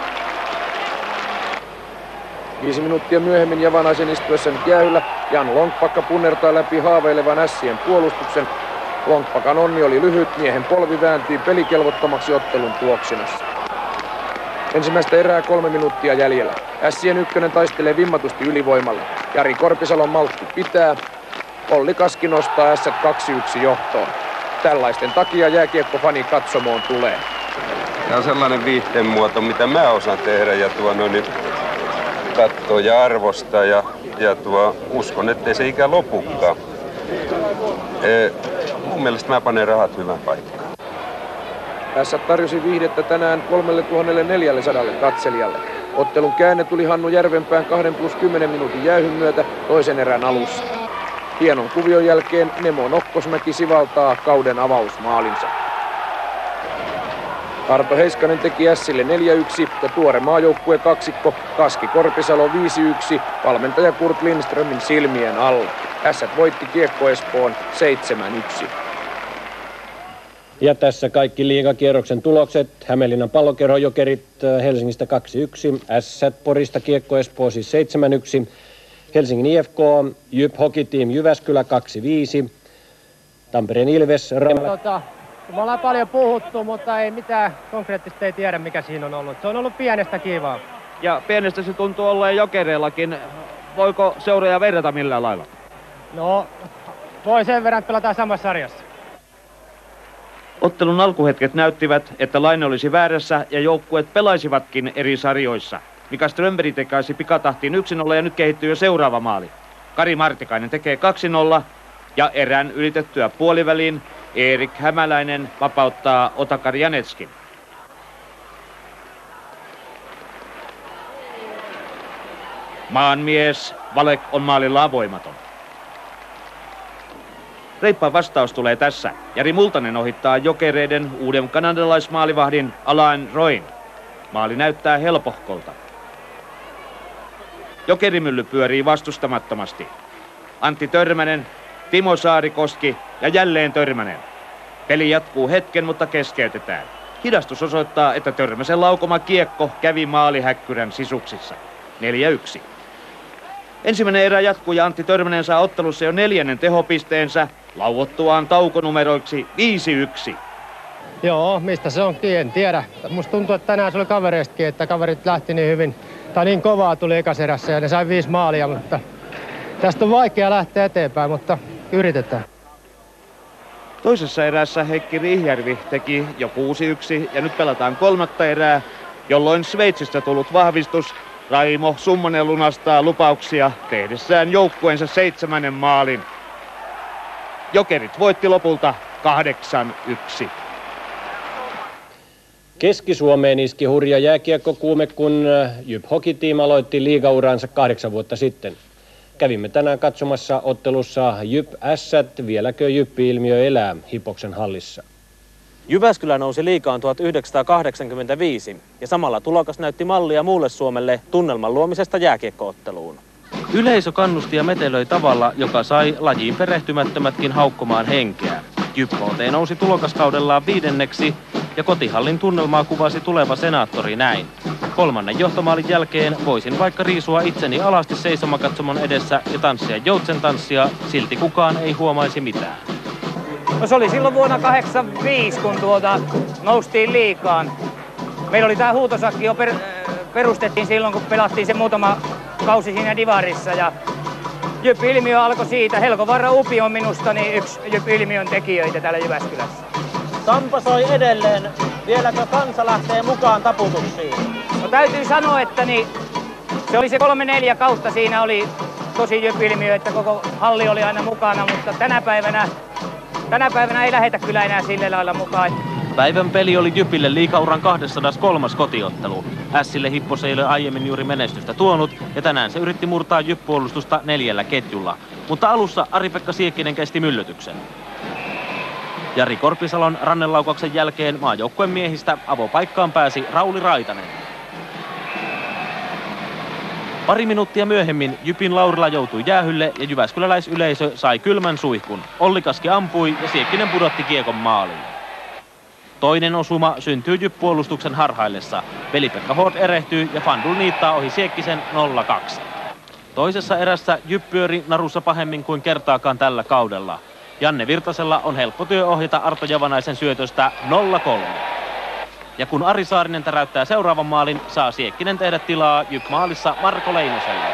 5 minuuttia myöhemmin Javanaisen istuessa nyt jäähyllä Jan Lonkpakka punnertaa läpi haaveilevan Ässien puolustuksen. Lonkpakan onni oli lyhyt, miehen polvi vääntyi pelikelvottomaksi ottelun tuoksinassa. Ensimmäistä erää 3 minuuttia jäljellä. Ässien ykkönen taistelee vimmatusti ylivoimalla. Jari Korpisalon maltti pitää. Olli Kaski nostaa Ässät 2-1 johtoon. Tällaisten takia jääkiekkofani katsomoon tulee. Tämä on sellainen viihteen muoto, mitä mä osaan tehdä ja niin katsoo ja arvostaa ja uskon, ettei se ikään lopukaan. mun mielestä mä panen rahat hyvän paikkaan. Tässä tarjosi viihdettä tänään 3400 katselijalle. Ottelun käänne tuli Hannu Järvenpään 2+10 minuutin jäähyn myötä toisen erän alussa. Hienon kuvion jälkeen Nemo Nokkosmäki sivaltaa kauden avausmaalinsa. Arto Heiskanen teki Ässille 4-1 ja tuore maajoukkue kaksikko Kaski Korpisalo 5-1 valmentaja Kurt Lindströmin silmien alla. Ässät voitti Kiekko Espoon 7-1. Ja tässä kaikki liigakierroksen tulokset. Hämeenlinnan Pallokerho Jokerit Helsingistä 2-1, Ässät Porista Kiekko Espoo siis 7-1, Helsingin IFK Jyp Hockey Team Jyväskylä 2-5, Tampereen Ilves me ollaan paljon puhuttu, mutta ei mitään konkreettista, ei tiedä mikä siinä on ollut. Se on ollut pienestä kivaa. Ja pienestä se tuntuu olleen Jokereillakin. Voiko seuroja verrata millään lailla? No, voi sen verran, että pelataan samassa sarjassa. Ottelun alkuhetket näyttivät, että Laine olisi väärässä ja joukkueet pelaisivatkin eri sarjoissa. Mika Strömberg tekaisi pikatahtiin 1-0 ja nyt kehittyy jo seuraava maali. Kari Martikainen tekee 2-0 ja erän ylitettyä puoliväliin Erik Hämäläinen vapauttaa Otakar Janetskin. Maanmies Valek on maalillaan voimaton. Reippaan vastaus tulee tässä. Jari Multanen ohittaa Jokereiden uuden kanadalaismaalivahdin Alain Roin. Maali näyttää helpohkolta. Jokerimylly pyörii vastustamattomasti. Antti Törmänen, Timo Saarikoski ja jälleen Törmänen. Peli jatkuu hetken, mutta keskeytetään. Hidastus osoittaa, että Törmäsen laukoma kiekko kävi maalihäkkyrän sisuksissa. 4-1. Ensimmäinen erä jatkuu ja Antti Törmänen saa ottelussa jo 4. tehopisteensä lauottuaan taukonumeroiksi 5-1. Joo, mistä se onkin, en tiedä. Musta tuntuu, että tänään se oli kavereistakin, että kaverit lähti niin hyvin, tai niin kovaa tuli ekaserässä ja ne sai 5 maalia, mutta tästä on vaikea lähteä eteenpäin, mutta yritetään. Toisessa erässä Heikki Riihjärvi teki jo 6-1 ja nyt pelataan 3. erää, jolloin Sveitsistä tullut vahvistus Raimo Summonen lunastaa lupauksia tehdessään joukkueensa 7. maalin. Jokerit voitti lopulta 8-1. Keski-Suomeen iski hurja jääkiekkokuume, kun Jyp Hockey Team aloitti liigauransa 8 vuotta sitten. Kävimme tänään katsomassa ottelussa Jyp Ässät, vieläkö Jyppi-ilmiö elää Hipoksen hallissa. Jyväskylä nousi liigaan 1985 ja samalla tulokas näytti mallia muulle Suomelle tunnelman luomisesta jääkiekkootteluun. Yleisö kannusti ja metelöi tavalla, joka sai lajiin perehtymättömätkin haukkomaan henkeä. Jyp HT nousi tulokaskaudellaan 5. ja kotihallin tunnelmaa kuvasi tuleva senaattori näin. 3. johtomaalin jälkeen voisin vaikka riisua itseni alasti seisomakatsomon edessä ja tanssia joutsentanssia, silti kukaan ei huomaisi mitään. No se oli silloin vuonna 1985, kun noustiin liigaan. Meillä oli tää huutosakki jo perustettiin silloin, kun pelattiin se muutama kausi siinä divarissa. Ja Jyp-ilmiö alkoi siitä. Helkovarra Upi on minusta yksi Jyp-ilmiön tekijöitä täällä Jyväskylässä. Sampa soi edelleen. Vieläkö kansa lähtee mukaan taputuksiin? No täytyy sanoa, että se oli se 3-4 kautta. Siinä oli tosi Jyp-ilmiö, että koko halli oli aina mukana, mutta tänä päivänä ei lähetä kyllä enää sillä lailla mukaan. Päivän peli oli Jypille liigauran 203. kotiottelu. Ässille Hippos ei ole aiemmin juuri menestystä tuonut ja tänään se yritti murtaa Jyp-puolustusta 4 ketjulla. Mutta alussa Ari-Pekka Siekkinen kesti myllytyksen. Jari Korpisalon rannelaukauksen jälkeen maajoukkueen miehistä avopaikkaan pääsi Rauli Raitanen. Pari minuuttia myöhemmin Jypin Laurila joutui jäähylle ja jyväskyläläisyleisö sai kylmän suihkun. Olli Kaski ampui ja Siekkinen pudotti kiekon maaliin. Toinen osuma syntyy Jyp-puolustuksen harhaillessa. Veli-Pekka Hård erehtyy ja Fandul niittaa ohi Siekkisen 0-2. Toisessa erässä Jyp pyöri narussa pahemmin kuin kertaakaan tällä kaudella. Janne Virtasella on helppo työ ohjata Arto Javanaisen syötöstä 0-3. Ja kun Ari Saarinen täräyttää seuraavan maalin, saa Siekkinen tehdä tilaa Jyp-maalissa Marko Leinoselle.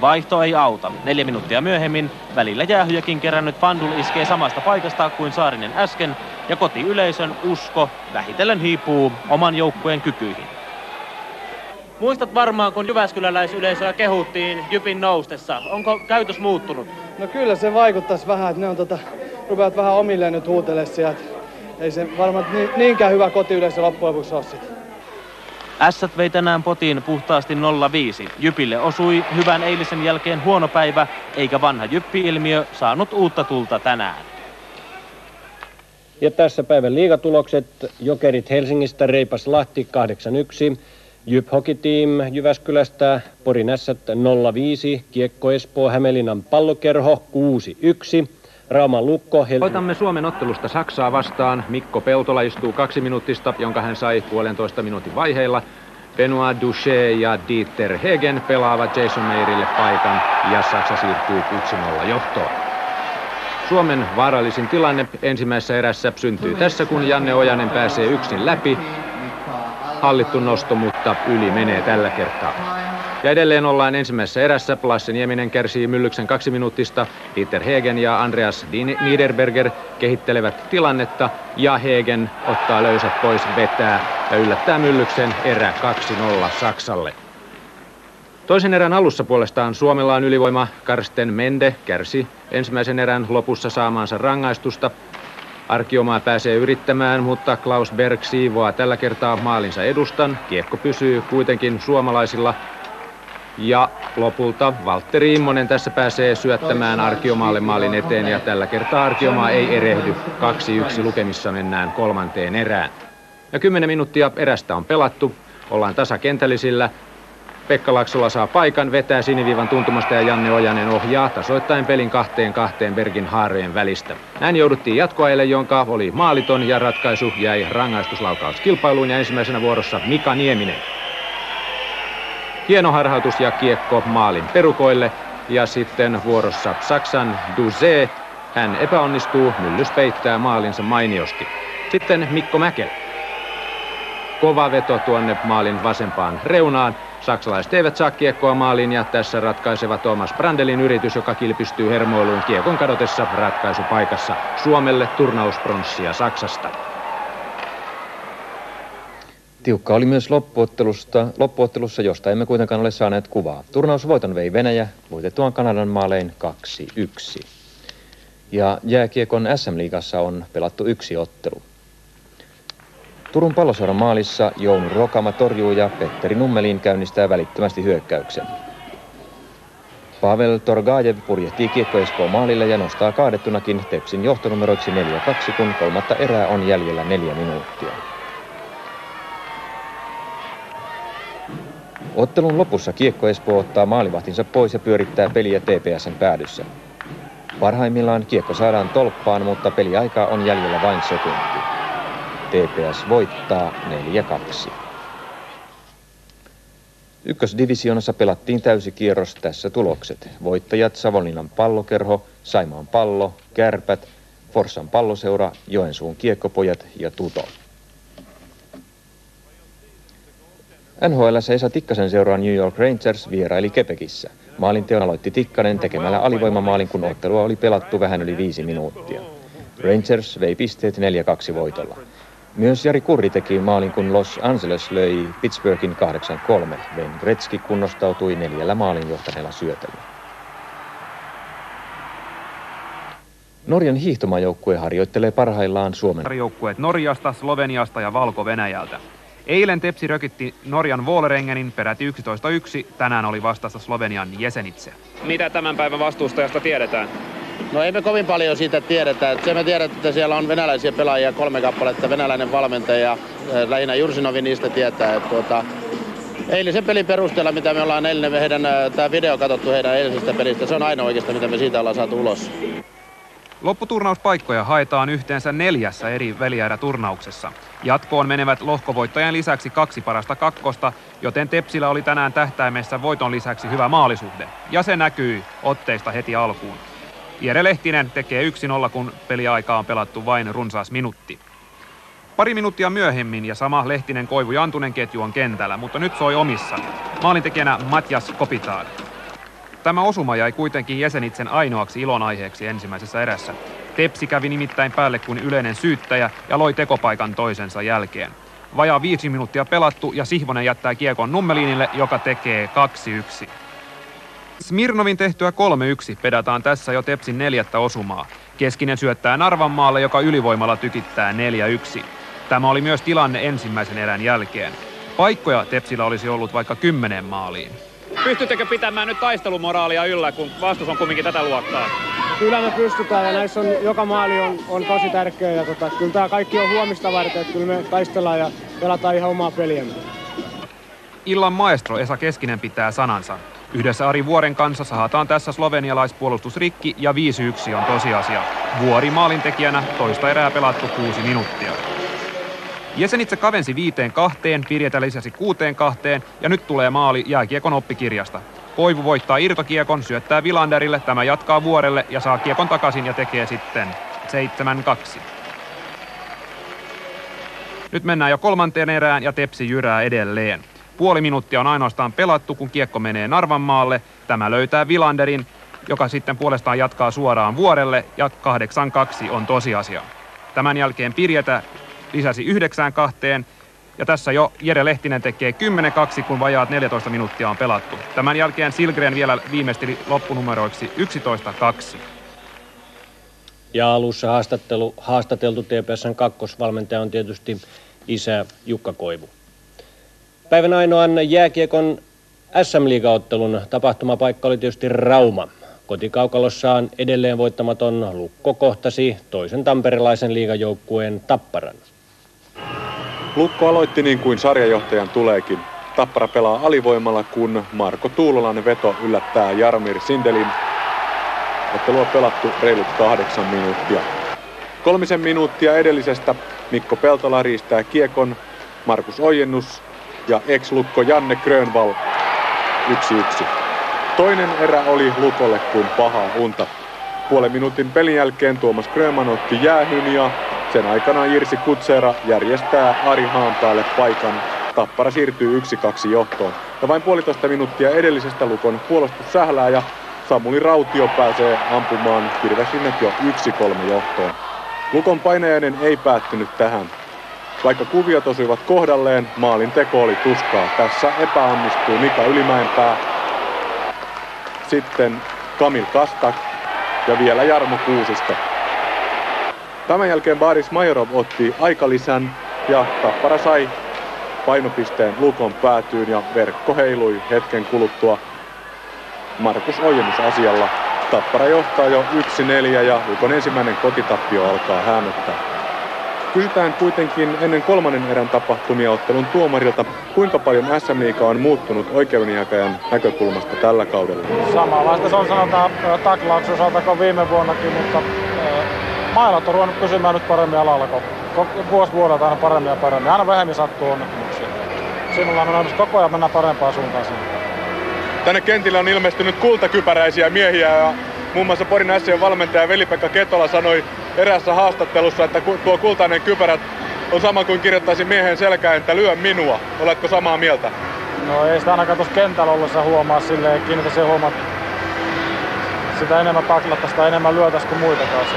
Vaihto ei auta. 4 minuuttia myöhemmin välillä jäähyjäkin kerännyt Fandul iskee samasta paikasta kuin Saarinen äsken ja kotiyleisön usko vähitellen hiipuu oman joukkueen kykyihin. Muistat varmaan, kun jyväskyläläisyleisöä kehuttiin Jypin noustessa. Onko käytös muuttunut? No kyllä se vaikuttaisi vähän, että ne on rupeat vähän omilleen nyt huutelemaan sieltä. Ei se varmaan niinkään hyvä kotiyleisö loppujen lopuksi ole sit. Ässät vei tänään potiin puhtaasti 0-5. Jypille osui hyvän eilisen jälkeen huono päivä, eikä vanha Jyppi-ilmiö saanut uutta tulta tänään. Ja tässä päivän liigatulokset. Jokerit Helsingistä Reipas Lahti 8-1. Jyp Hockey Team Jyväskylästä Porin Ässät 0-5. Kiekko Espoo Hämeenlinnan Pallokerho 6-1. Rauman Lukko Otamme Suomen ottelusta Saksaa vastaan. Mikko Peltola istuu 2 minuuttista, jonka hän sai 1,5 minuutin vaiheilla. Benoit Duché ja Dieter Hegen pelaavat Jason Meirille paikan ja Saksa siirtyy 1-0 johtoon. Suomen vaarallisin tilanne ensimmäisessä erässä syntyy tässä, kun Janne Ojanen pääsee yksin läpi. Hallittu nosto, mutta yli menee tällä kertaa. Ja edelleen ollaan ensimmäisessä erässä. Lasse Nieminen kärsii Myllyksen 2 minuuttista. Dieter Hegen ja Andreas Niederberger kehittelevät tilannetta. Ja Hegen ottaa löysät pois, vetää ja yllättää Myllyksen erä 2-0 Saksalle. Toisen erän alussa puolestaan Suomella on ylivoima. Karsten Mende kärsi ensimmäisen erän lopussa saamaansa rangaistusta. Arkiomaa pääsee yrittämään, mutta Klaus Berg siivoaa tällä kertaa maalinsa edustan. Kiekko pysyy kuitenkin suomalaisilla. Ja lopulta Valtteri Immonen tässä pääsee syöttämään Arkiomaalle maalin eteen ja tällä kertaa Arkiomaa ei erehdy. 2-1 lukemissa mennään 3. erään. Ja 10 minuuttia erästä on pelattu. Ollaan tasakentällisillä. Pekka Laaksola saa paikan, vetää siniviivan tuntumasta ja Janne Ojanen ohjaa tasoittain pelin 2-2 Bergin haareen välistä. Näin jouduttiin jatkoajalle, jonka oli maaliton ja ratkaisu jäi rangaistuslaukauskilpailuun ja ensimmäisenä vuorossa Mika Nieminen. Hieno harhautus ja kiekko maalin perukoille ja sitten vuorossa Saksan Duché. Hän epäonnistuu, Myllys peittää maalinsa mainiosti. Sitten Mikko Mäkelä. Kova veto tuonne maalin vasempaan reunaan. Saksalaiset eivät saa kiekkoa maaliin ja tässä ratkaiseva Thomas Brandelin yritys, joka kilpistyy hermoiluun kiekon kadotessa ratkaisupaikassa. Suomelle turnauspronssia Saksasta. Tiukka oli myös loppuottelussa, josta emme kuitenkaan ole saaneet kuvaa. Turnausvoiton vei Venäjä voitettuaan Kanadan maalein 2-1. Ja jääkiekon SM-liigassa on pelattu 1 ottelu. Turun Palloseuran maalissa Jouni Rokama torjuu ja Petteri Nummelin käynnistää välittömästi hyökkäyksen. Pavel Torgajev purjehtii kiekko Espoon maalille ja nostaa kaadettunakin Tepsin johtonumeroiksi 4-2, kun 3. erää on jäljellä 4 minuuttia. Ottelun lopussa kiekko Espoo ottaa maalivahtinsa pois ja pyörittää peliä TPS:n päädyssä. Parhaimmillaan kiekko saadaan tolppaan, mutta peliaikaa on jäljellä vain sekunti. TPS voittaa 4-2. Ykkösdivisioonassa pelattiin täysikierros, tässä tulokset. Voittajat Savonlinnan Pallokerho, Saimaan Pallo, Kärpät, Forssan Palloseura, Joensuun Kiekkopojat ja Tuto. NHL:ssä Esa Tikkasen seuraa New York Rangers vieraili Quebecissä. Maalinteon aloitti Tikkanen tekemällä alivoimamaalin, kun ottelua oli pelattu vähän yli 5 minuuttia. Rangers vei pisteet 4-2 voitolla. Myös Jari Kurri teki maalin, kun Los Angeles löi Pittsburghin 8-3. Wayne Gretzky kunnostautui 4 maalin johtaneella syötöllä. Norjan hiihtomaajoukkue harjoittelee parhaillaan Suomen joukkueet Norjasta, Sloveniasta ja Valko-Venäjältä. Eilen Tepsi rökitti Norjan Vålerengenin peräti 11-1. Tänään oli vastassa Slovenian Jesenice. Mitä tämän päivän vastustajasta tiedetään? No ei me kovin paljon siitä tiedetä. Se me tiedetään, että siellä on venäläisiä pelaajia 3 kappaletta, venäläinen valmentaja, lähinnä Jursinovi niistä tietää. Että eilisen pelin perusteella, mitä me ollaan tämä video katsottu heidän eilisestä pelistä, se on ainoa oikeastaan, mitä me siitä ollaan saatu ulos. Lopputurnauspaikkoja haetaan yhteensä 4 eri välierä-turnauksessa. Jatkoon menevät lohkovoittajan lisäksi 2 parasta kakkosta, joten Tepsillä oli tänään tähtäimessä voiton lisäksi hyvä maalisuhde. Ja se näkyy otteista heti alkuun. Jere Lehtinen tekee 1-0, kun peliaikaa on pelattu vain runsaas minuutti. Pari minuuttia myöhemmin ja sama Lehtinen Koivu Jantunen ketju on kentällä, mutta nyt soi omissa. Maalintekijänä Matjas Kopitar. Tämä osuma jäi kuitenkin Jesenitsen ainoaksi ilonaiheeksi ensimmäisessä erässä. Tepsi kävi nimittäin päälle kuin yleinen syyttäjä ja loi tekopaikan toisensa jälkeen. Vajaa 5 minuuttia pelattu ja Sihvonen jättää kiekon Nummelinille, joka tekee 2-1. Smirnovin tehtyä 3-1 pedataan tässä jo Tepsin 4. osumaa. Keskinen syöttää Narvanmaalle, joka ylivoimalla tykittää 4-1. Tämä oli myös tilanne ensimmäisen erän jälkeen. Paikkoja Tepsillä olisi ollut vaikka 10 maaliin. Pystyttekö pitämään nyt taistelumoraalia yllä, kun vastus on kumminkin tätä luokkaa? Kyllä me pystytään ja näissä joka maali on tosi tärkeä ja kyllä tämä kaikki on huomista varten, että kyllä me taistellaan ja pelataan ihan omaa peliämme. Illan maestro Esa Keskinen pitää sanansa. Yhdessä Ari Vuoren kanssa sahataan tässä slovenialaispuolustus rikki ja 5-1 on tosiasia. Vuori maalintekijänä, toista erää pelattu 6 minuuttia. Jesenitse kavensi 5-2, Pirjetä lisäsi 6-2 ja nyt tulee maali jääkiekon oppikirjasta. Koivu voittaa irtokiekon, syöttää Vilanderille, tämä jatkaa Vuorelle ja saa kiekon takaisin ja tekee sitten 7-2. Nyt mennään jo kolmanteen erään ja Tepsi jyrää edelleen. Puoli minuuttia on ainoastaan pelattu, kun kiekko menee Narvanmaalle. Tämä löytää Vilanderin, joka sitten puolestaan jatkaa suoraan Vuorelle ja 8-2 on tosiasia. Tämän jälkeen Pirjetä lisäsi 9-2 ja tässä jo Jere Lehtinen tekee 10-2, kun vajaat 14 minuuttia on pelattu. Tämän jälkeen Silgren vielä viimeisteli loppunumeroiksi 11-2. Ja alussa haastateltu TPS:n kakkosvalmentaja on tietysti isä Jukka Koivu. Päivän ainoan jääkiekon SM-liigaottelun tapahtumapaikka oli tietysti Rauma. Kotikaukalossaan edelleen voittamaton Lukko kohtasi toisen tamperelaisen liigajoukkueen Tapparan. Lukko aloitti niin kuin sarjajohtajan tuleekin. Tappara pelaa alivoimalla, kun Marko Tuulolainen veto yllättää Jaromir Sindelin. Ottelu on pelattu reilut 8 minuuttia. 3 minuuttia edellisestä Mikko Peltola riistää kiekon, Markus Ojennus ja ex-Lukko Janne Grönvall 1-1. Toinen erä oli Lukolle kuin pahaa unta. Puolen minuutin pelin jälkeen Tuomas Grönman otti jäähyn ja sen aikana Jirsi Kutsera järjestää Ari Haanpäälle paikan. Tappara siirtyy 1-2 johtoon. Ja vain 1,5 minuuttia edellisestä Lukon puolustus sählää ja Samuli Rautio pääsee ampumaan Kirvesrinnet jo 1-3 johtoon. Lukon painajainen ei päättynyt tähän. Vaikka kuviot osuivat kohdalleen, maalin teko oli tuskaa. Tässä epäonnistuu Mika Ylimäenpää. Sitten Kamil Kastak ja vielä Jarmo Kuusisto. Tämän jälkeen Boris Majorov otti aikalisän ja Tappara sai painopisteen Lukon päätyyn ja verkko heilui hetken kuluttua Markus Ojennus asialla. Tappara johtaa jo 1-4 ja Lukon ensimmäinen kotitappio alkaa häämöttää. Kysytään kuitenkin ennen kolmannen erän tapahtumia ottelun tuomarilta, kuinka paljon SM-liiga on muuttunut oikeudenjakajan näkökulmasta tällä kaudella. Samanlaista se on sanotaan taklauksen osalta kuin viime vuonnakin, mutta mailat on ruvennut pysymään nyt paremmin alalla, kun vuosi vuodelta aina paremmin ja paremmin. Aina vähemmän sattuu onnettomuuksia. Sinulla on koko ajan mennään parempaan suuntaan sinne. Tänne kentille on ilmestynyt kultakypäräisiä miehiä ja muun muassa Porin Ässien valmentaja Veli-Pekka Ketola sanoi eräässä haastattelussa, että tuo kultainen kypärä on sama kuin kirjoittaisi miehen selkään, että lyö minua. Oletko samaa mieltä? No ei sitä ainakaan tuossa kentällä ollessa huomaa silleen, kiinnitä se huomaa, sitä enemmän taklata, sitä enemmän lyötäisi kuin muita kanssa.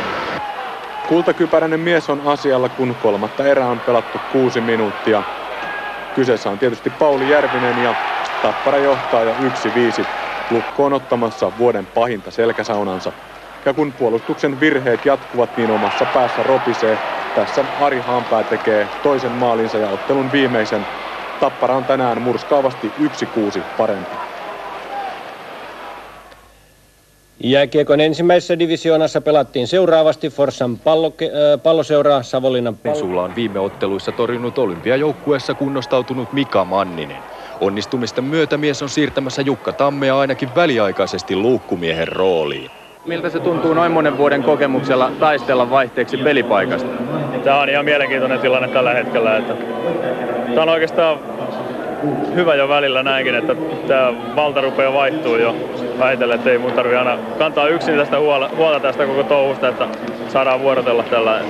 Kultakypäräinen mies on asialla, kun kolmatta erää on pelattu 6 minuuttia. Kyseessä on tietysti Pauli Järvinen ja Tappara johtaa jo 1-5. Lukko on ottamassa vuoden pahinta selkäsaunansa. Ja kun puolustuksen virheet jatkuvat, niin omassa päässä ropisee. Tässä Ari Haanpää tekee toisen maalinsa ja ottelun viimeisen. Tappara on tänään murskaavasti 1-6 parempi. Jääkiekon ensimmäisessä divisioonassa pelattiin seuraavasti Forssan palloseura Savonlinnan Sulla on viime otteluissa torjunut olympiajoukkueessa kunnostautunut Mika Manninen. Onnistumisten myötä mies on siirtämässä Jukka Tammea ainakin väliaikaisesti luukkumiehen rooliin. Miltä se tuntuu noin monen vuoden kokemuksella taistella vaihteeksi pelipaikasta? Tämä on ihan mielenkiintoinen tilanne tällä hetkellä. Tämä on oikeastaan hyvä jo välillä näinkin, että tämä valta rupeaa vaihtuu jo vähitellen, että ei mun tarvitse aina kantaa yksin tästä huolta tästä koko touhusta, että saadaan vuorotella tällä.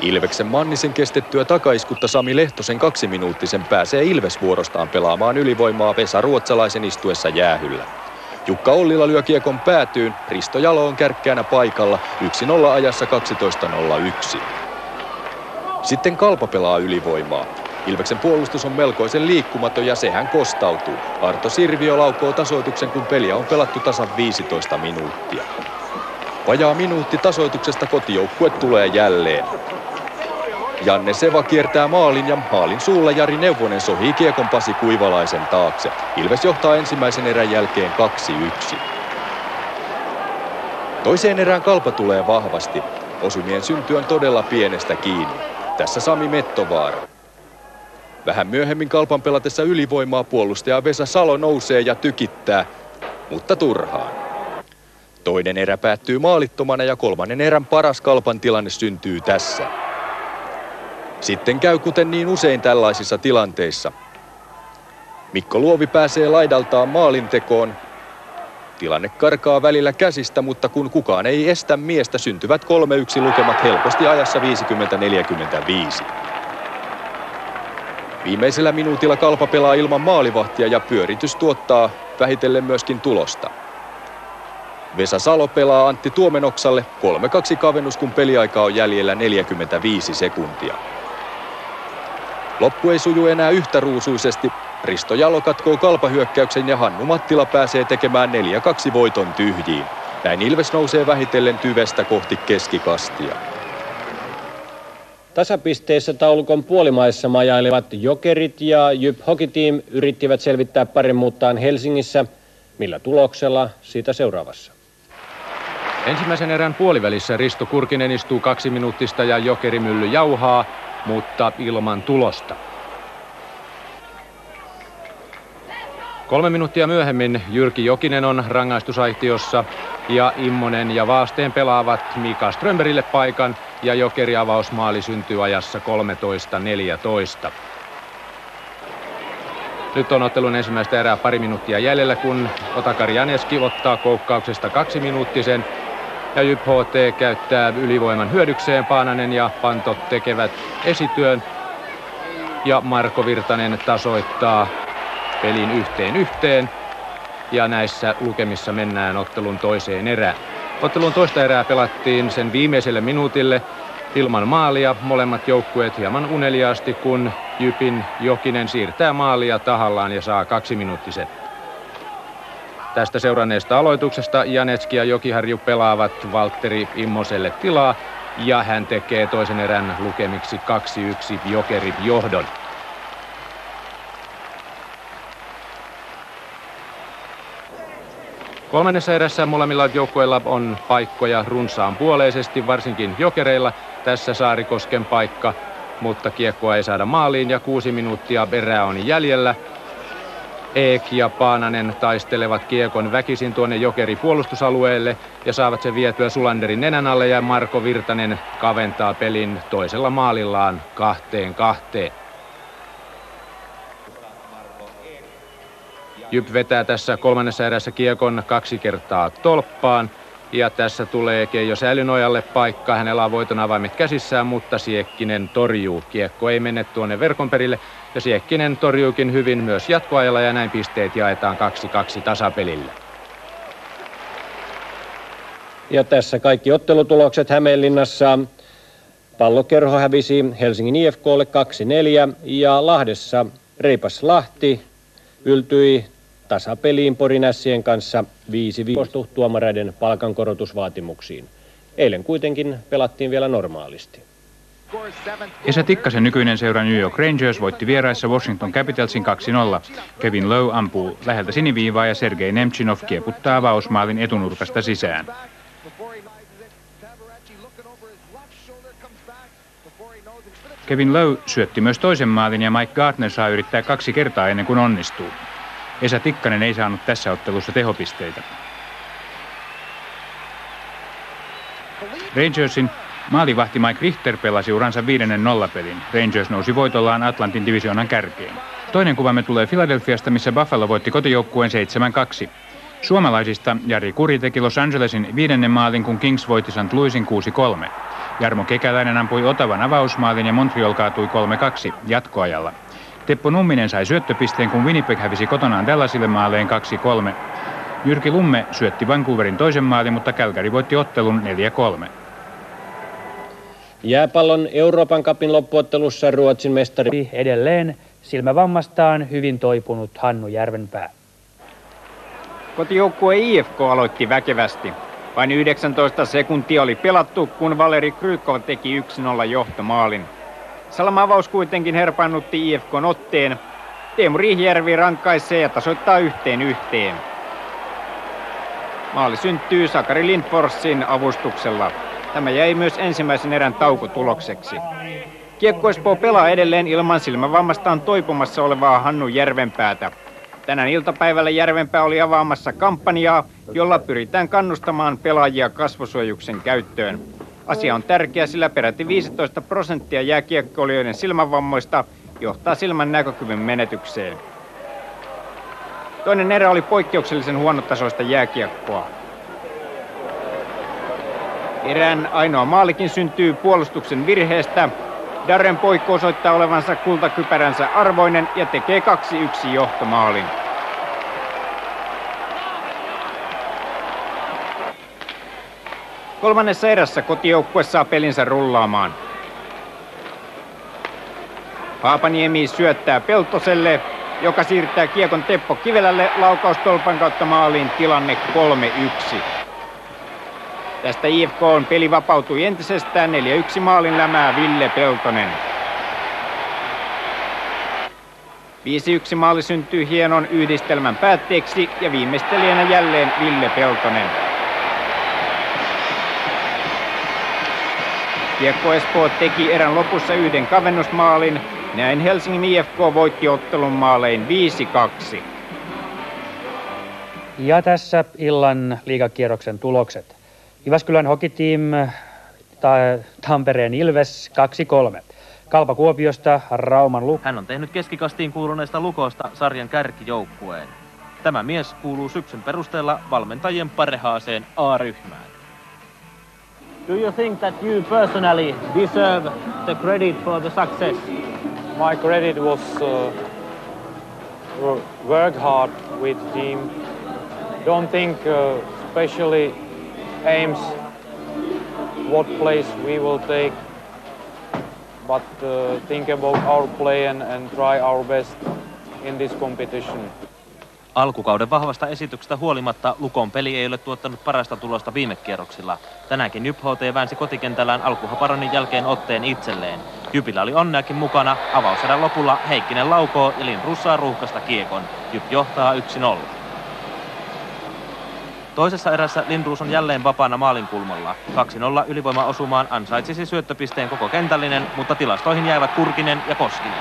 Ilveksen Mannisen kestettyä takaiskutta Sami Lehtosen 2-minuuttisen pääsee Ilves vuorostaan pelaamaan ylivoimaa Vesa Ruotsalaisen istuessa jäähyllä. Jukka Ollila lyö kiekon päätyyn, Risto Jalo on kärkkäänä paikalla 1-0 ajassa 12.01. Sitten Kalpa pelaa ylivoimaa. Ilveksen puolustus on melkoisen liikkumaton ja sehän kostautuu. Arto Sirviö laukoo tasoituksen, kun peliä on pelattu tasan 15 minuuttia. Vajaa minuutti tasoituksesta kotijoukkue tulee jälleen. Janne Seva kiertää maalin ja maalin suulla Jari Neuvonen sohii kiekon Pasi Kuivalaisen taakse. Ilves johtaa ensimmäisen erän jälkeen 2-1. Toiseen erään Kalpa tulee vahvasti. Osumien synty on todella pienestä kiinni. Tässä Sami Mettovaara. Vähän myöhemmin Kalpan pelatessa ylivoimaa puolustaja Vesa Salo nousee ja tykittää, mutta turhaan. Toinen erä päättyy maalittomana ja kolmannen erän paras Kalpan tilanne syntyy tässä. Sitten käy kuten niin usein tällaisissa tilanteissa. Mikko Luovi pääsee laidaltaan maalintekoon. Tilanne karkaa välillä käsistä, mutta kun kukaan ei estä miestä, syntyvät 3-1 lukemat helposti ajassa 50-45. Viimeisellä minuutilla Kalpa pelaa ilman maalivahtia ja pyöritys tuottaa vähitellen myöskin tulosta. Vesa Salo pelaa Antti Tuomenoksalle 3-2 kavennus, kun peliaika on jäljellä 45 sekuntia. Loppu ei suju enää yhtä ruusuisesti. Risto Jalo katkoo Kalpa-hyökkäyksen ja Hannu Mattila pääsee tekemään 4-2 voiton tyhjiin. Näin Ilves nousee vähitellen tyvestä kohti keskikastia. Tasapisteessä taulukon puolimaissa majailevat Jokerit ja Jyp Hockey Team yrittivät selvittää paremmuuttaan Helsingissä. Millä tuloksella? Siitä seuraavassa. Ensimmäisen erän puolivälissä Risto Kurkinen istuu 2 minuuttista ja Jokerimylly jauhaa, mutta ilman tulosta. 3 minuuttia myöhemmin Jyrki Jokinen on rangaistusaitiossa ja Immonen ja Vaasteen pelaavat Mika Strömbergille paikan ja Jokeri avausmaali syntyy ajassa 13:14. Nyt on ottelun ensimmäistä erää pari minuuttia jäljellä, kun Otakar Janeski ottaa koukkauksesta 2-minuuttisen ja Jyp HT käyttää ylivoiman hyödykseen. Paananen ja Panto tekevät esityön ja Marko Virtanen tasoittaa pelin 1-1 ja näissä lukemissa mennään ottelun toiseen erään. Ottelun toista erää pelattiin sen viimeiselle minuutille ilman maalia. Molemmat joukkueet hieman uneliaasti, kun Jypin Jokinen siirtää maalia tahallaan ja saa 2-minuuttisen. Tästä seuranneesta aloituksesta Janetski ja Jokiharju pelaavat Valtteri Immoselle tilaa ja hän tekee toisen erän lukemiksi 2-1 Jokerit johdon. Kolmannessa erässä molemmilla joukkueilla on paikkoja runsaan puoleisesti, varsinkin Jokereilla. Tässä Saarikosken paikka, mutta kiekkoa ei saada maaliin ja 6 minuuttia erää on jäljellä. Eek ja Paananen taistelevat kiekon väkisin tuonne Jokeri puolustusalueelle ja saavat sen vietyä Sulanderin nenän alle ja Marko Virtanen kaventaa pelin toisella maalillaan 2-2. Jyp vetää tässä kolmannessa erässä kiekon 2 kertaa tolppaan ja tässä tulee Keijo Säilynojalle paikka. Hänellä on voiton avaimet käsissään, mutta Siekkinen torjuu. Kiekko ei mene tuonne verkon perille ja Siekkinen torjuukin hyvin myös jatkoajalla ja näin pisteet jaetaan 2-2 tasapelillä. Ja tässä kaikki ottelutulokset Hämeenlinnassa. Pallokerho hävisi Helsingin IFK:lle 2-4 ja Lahdessa Reipas Lahti yltyi tasapeliin Porin Ässien kanssa 5-5 tuomareiden palkankorotusvaatimuksiin. Eilen kuitenkin pelattiin vielä normaalisti. Esa Tikkasen nykyinen seura New York Rangers voitti vieraissa Washington Capitalsin 2-0. Kevin Lowe ampuu läheltä siniviivaa ja Sergei Nemchinov kieputtaa avausmaalin etunurkasta sisään. Kevin Lowe syötti myös toisen maalin ja Mike Gardner saa yrittää 2 kertaa ennen kuin onnistuu. Esa Tikkanen ei saanut tässä ottelussa tehopisteitä. Rangersin maalivahti Mike Richter pelasi uransa 5. nollapelin. Rangers nousi voitollaan Atlantin divisioonan kärkeen. Toinen kuvamme tulee Philadelphiasta, missä Buffalo voitti kotijoukkueen 7-2. Suomalaisista Jari Kuri teki Los Angelesin 5. maalin, kun Kings voitti St. Louisin 6-3. Jarmo Kekäläinen ampui Ottawan avausmaalin ja Montreal kaatui 3-2 jatkoajalla. Teppo Numminen sai syöttöpisteen, kun Winnipeg hävisi kotonaan Dallasille maaleen 2-3. Jyrki Lumme syötti Vancouverin toisen maalin, mutta Calgary voitti ottelun 4-3. Jääpallon Euroopan cupin loppuottelussa Ruotsin mestari edelleen silmävammastaan hyvin toipunut Hannu Järvenpää. Kotijoukkue IFK aloitti väkevästi. Vain 19 sekuntia oli pelattu, kun Valeri Krykov teki 1-0 johtomaalin. Salama avaus kuitenkin herpaannutti IFK:n otteen. Teemu Riihijärvi rankaisee ja tasoittaa 1-1. Maali syntyy Sakari Lindforsin avustuksella. Tämä jäi myös ensimmäisen erän taukotulokseksi. Kiekko Espoo pelaa edelleen ilman silmävammastaan toipumassa olevaa Hannu Järvenpäätä. Tänään iltapäivällä Järvenpää oli avaamassa kampanjaa, jolla pyritään kannustamaan pelaajia kasvosuojuksen käyttöön. Asia on tärkeä, sillä peräti 15% jääkiekkoilijoiden silmävammoista johtaa silmän näkökyvyn menetykseen. Toinen erä oli poikkeuksellisen huonotasoista jääkiekkoa. Erään ainoa maalikin syntyy puolustuksen virheestä. Darren Poikko osoittaa olevansa kultakypäränsä arvoinen ja tekee 2-1 johtomaalin. Kolmannessa erässä kotijoukkue saa pelinsä rullaamaan. Haapaniemi syöttää Peltoselle, joka siirtää kiekon Teppo Kivelälle laukaustolpan kautta maaliin, tilanne 3-1. Tästä IFK:n peli vapautui entisestään, 4-1 maalin lämää Ville Peltonen. 5-1 maali syntyy hienon yhdistelmän päätteeksi ja viimeistelijänä jälleen Ville Peltonen. Kiekko Espoo teki erän lopussa yhden kavennusmaalin. Näin Helsingin IFK voitti ottelun maalein 5-2. Ja tässä illan liigakierroksen tulokset. Jyväskylän Hockey Team, Tampereen Ilves 2-3. Kalpa Kuopiosta Rauman Lukko. Hän on tehnyt keskikastiin kuuluneesta Lukosta sarjan kärkijoukkueen. Tämä mies kuuluu syksyn perusteella valmentajien parhaaseen A-ryhmään. Do you think that you personally deserve the credit for the success? My credit was work hard with the team. Don't think especially aims what place we will take, but think about our play and try our best in this competition. Alkukauden vahvasta esityksestä huolimatta Lukon peli ei ole tuottanut parasta tulosta viime kierroksilla. Tänäänkin Jyp HT väänsi kotikentällään alkuhaparonin jälkeen otteen itselleen. Jypillä oli onneakin mukana. Avauserän lopulla Heikkinen laukoo ja Lindroos saa ruuhkasta kiekon. Jyp johtaa 1-0. Toisessa erässä Lindroos on jälleen vapaana maalinkulmalla. 2-0 ylivoimaosumaan ansaitsisi syöttöpisteen koko kentällinen, mutta tilastoihin jäävät Kurkinen ja Koskinen.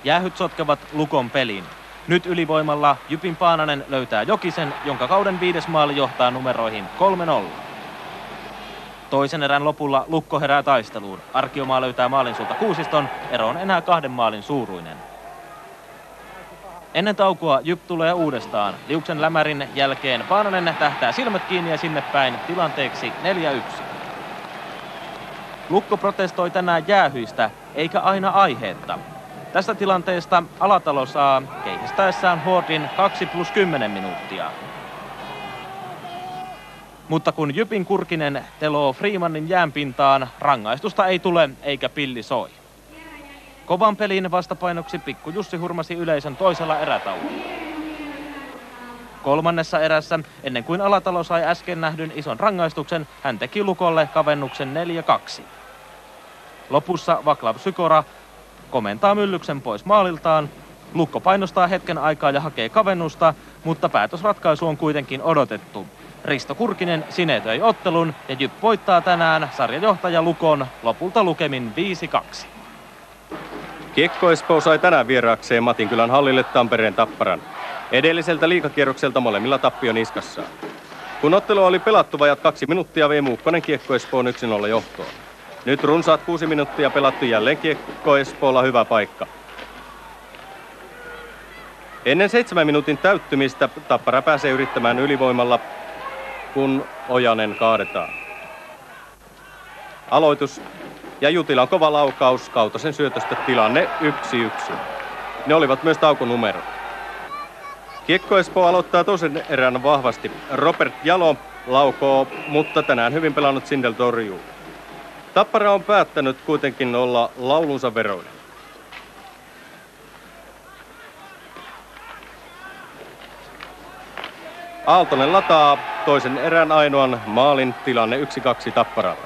Jäähyt sotkevat Lukon pelin. Nyt ylivoimalla Jypin Paananen löytää Jokisen, jonka kauden 5. maali johtaa numeroihin 3-0. Toisen erän lopulla Lukko herää taisteluun. Arkiomaa löytää maalin suulta Kuusiston, ero on enää 2 maalin suuruinen. Ennen taukoa Jyp tulee uudestaan. Liuksen lämärin jälkeen Paananen tähtää silmät kiinni ja sinne päin tilanteeksi 4-1. Lukko protestoi tänään jäähyistä, eikä aina aiheetta. Tästä tilanteesta Alatalo saa keihistäessään Hordin 2+10 minuuttia. Mutta kun Jypin Kurkinen teloo Freemanin jäänpintaan, rangaistusta ei tule eikä pilli soi. Kovan pelin vastapainoksi Pikku Jussi hurmasi yleisön toisella erätauolla. Kolmannessa erässä, ennen kuin Alatalo sai äsken nähdyn ison rangaistuksen, hän teki Lukolle kavennuksen 4-2. Lopussa Vaklav Sykora komentaa myllyksen pois maaliltaan. Lukko painostaa hetken aikaa ja hakee kavennusta, mutta päätösratkaisu on kuitenkin odotettu. Risto Kurkinen sinetöi ottelun ja Jyp voittaa tänään sarjajohtaja Lukon lopulta lukemin 5-2. Kiekko Espoo sai tänään vieraakseen Matinkylän hallille Tampereen Tapparan. Edelliseltä liigakierrokselta molemmilla tappio niskassaan. Kun ottelu oli pelattu vajat 2 minuuttia, vei Muukkonen Kiekko Espoon 1-0 johtoon. Nyt runsaat 6 minuuttia pelattu, jälleen Kiekko Espoolla hyvä paikka. Ennen 7 minuutin täyttymistä Tappara pääsee yrittämään ylivoimalla, kun Ojanen kaadetaan. Aloitus ja Jutilan kova laukaus Kautosen syötöstä, tilanne 1-1. Ne olivat myös taukonumerot. Kiekko Espoo aloittaa toisen erän vahvasti. Robert Jalo laukoo, mutta tänään hyvin pelannut Sindel torjuu. Tappara on päättänyt kuitenkin olla laulunsa veroinen. Aaltonen lataa toisen erän ainoan maalin, tilanne 1-2 Tapparalle.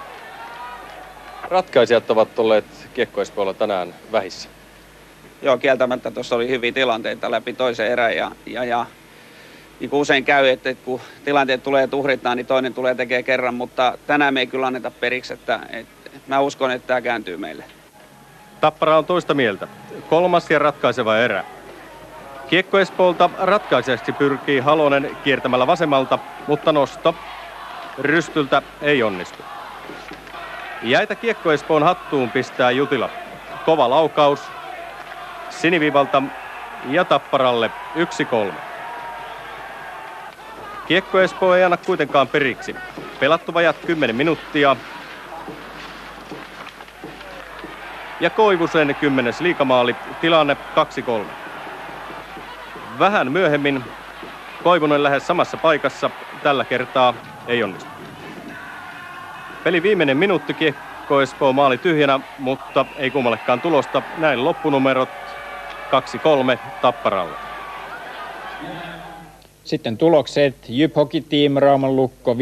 Ratkaisijat ovat olleet Kiekko Espoolla tänään vähissä. Joo, kieltämättä tuossa oli hyviä tilanteita läpi toisen erän ja niin kuin usein käy, että kun tilanteet tulee tuhrittaa, niin toinen tulee tekemään kerran, mutta tänään me ei kyllä anneta periksi, että mä uskon, että tämä kääntyy meille. Tappara on toista mieltä. Kolmas ja ratkaiseva erä. Kiekko Espoolta ratkaiseksi pyrkii Halonen kiertämällä vasemmalta, mutta nosto rystyltä ei onnistu. Jäitä Kiekko Espoon hattuun pistää Jutila. Kova laukaus siniviivalta ja Tapparalle 1-3. Kiekko Espoo ei anna kuitenkaan periksi. Pelattu vajat 10 minuuttia. Ja Koivusen 10. liigamaali, tilanne 2-3. Vähän myöhemmin Koivunen lähes samassa paikassa, tällä kertaa ei onnistu. Peli viimeinen minuutti, Kiekko Espoo maali tyhjänä, mutta ei kummallekaan tulosta. Näin loppunumerot 2-3 Tapparalle. Sitten tulokset. Jyp Hockey Team Rauman Lukko 5-2,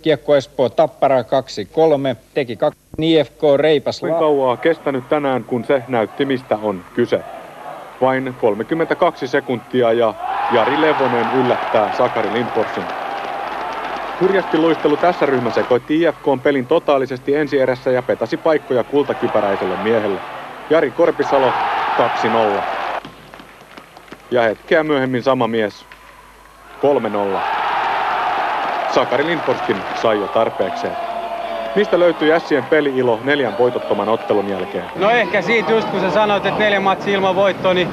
Kiekko Espoo Tappara 2-3, teki 2 IFK Reipas. Kuinka kauaa kestänyt tänään, kun se näytti mistä on kyse. Vain 32 sekuntia ja Jari Levonen yllättää Sakari Lindforsin. Hurjasti luistelu tässä ryhmä sekoitti IFK:n pelin totaalisesti ensi erässä ja petasi paikkoja kultakypäräiselle miehelle. Jari Korpisalo 2-0. Ja hetkeä myöhemmin sama mies 3-0. Sakari Lindforskin sai jo tarpeekseen. Mistä löytyi Ässien peli-ilo 4 voitottoman ottelun jälkeen? No ehkä siitä just kun sä sanoit, että 4 matsia ilman voittoa, niin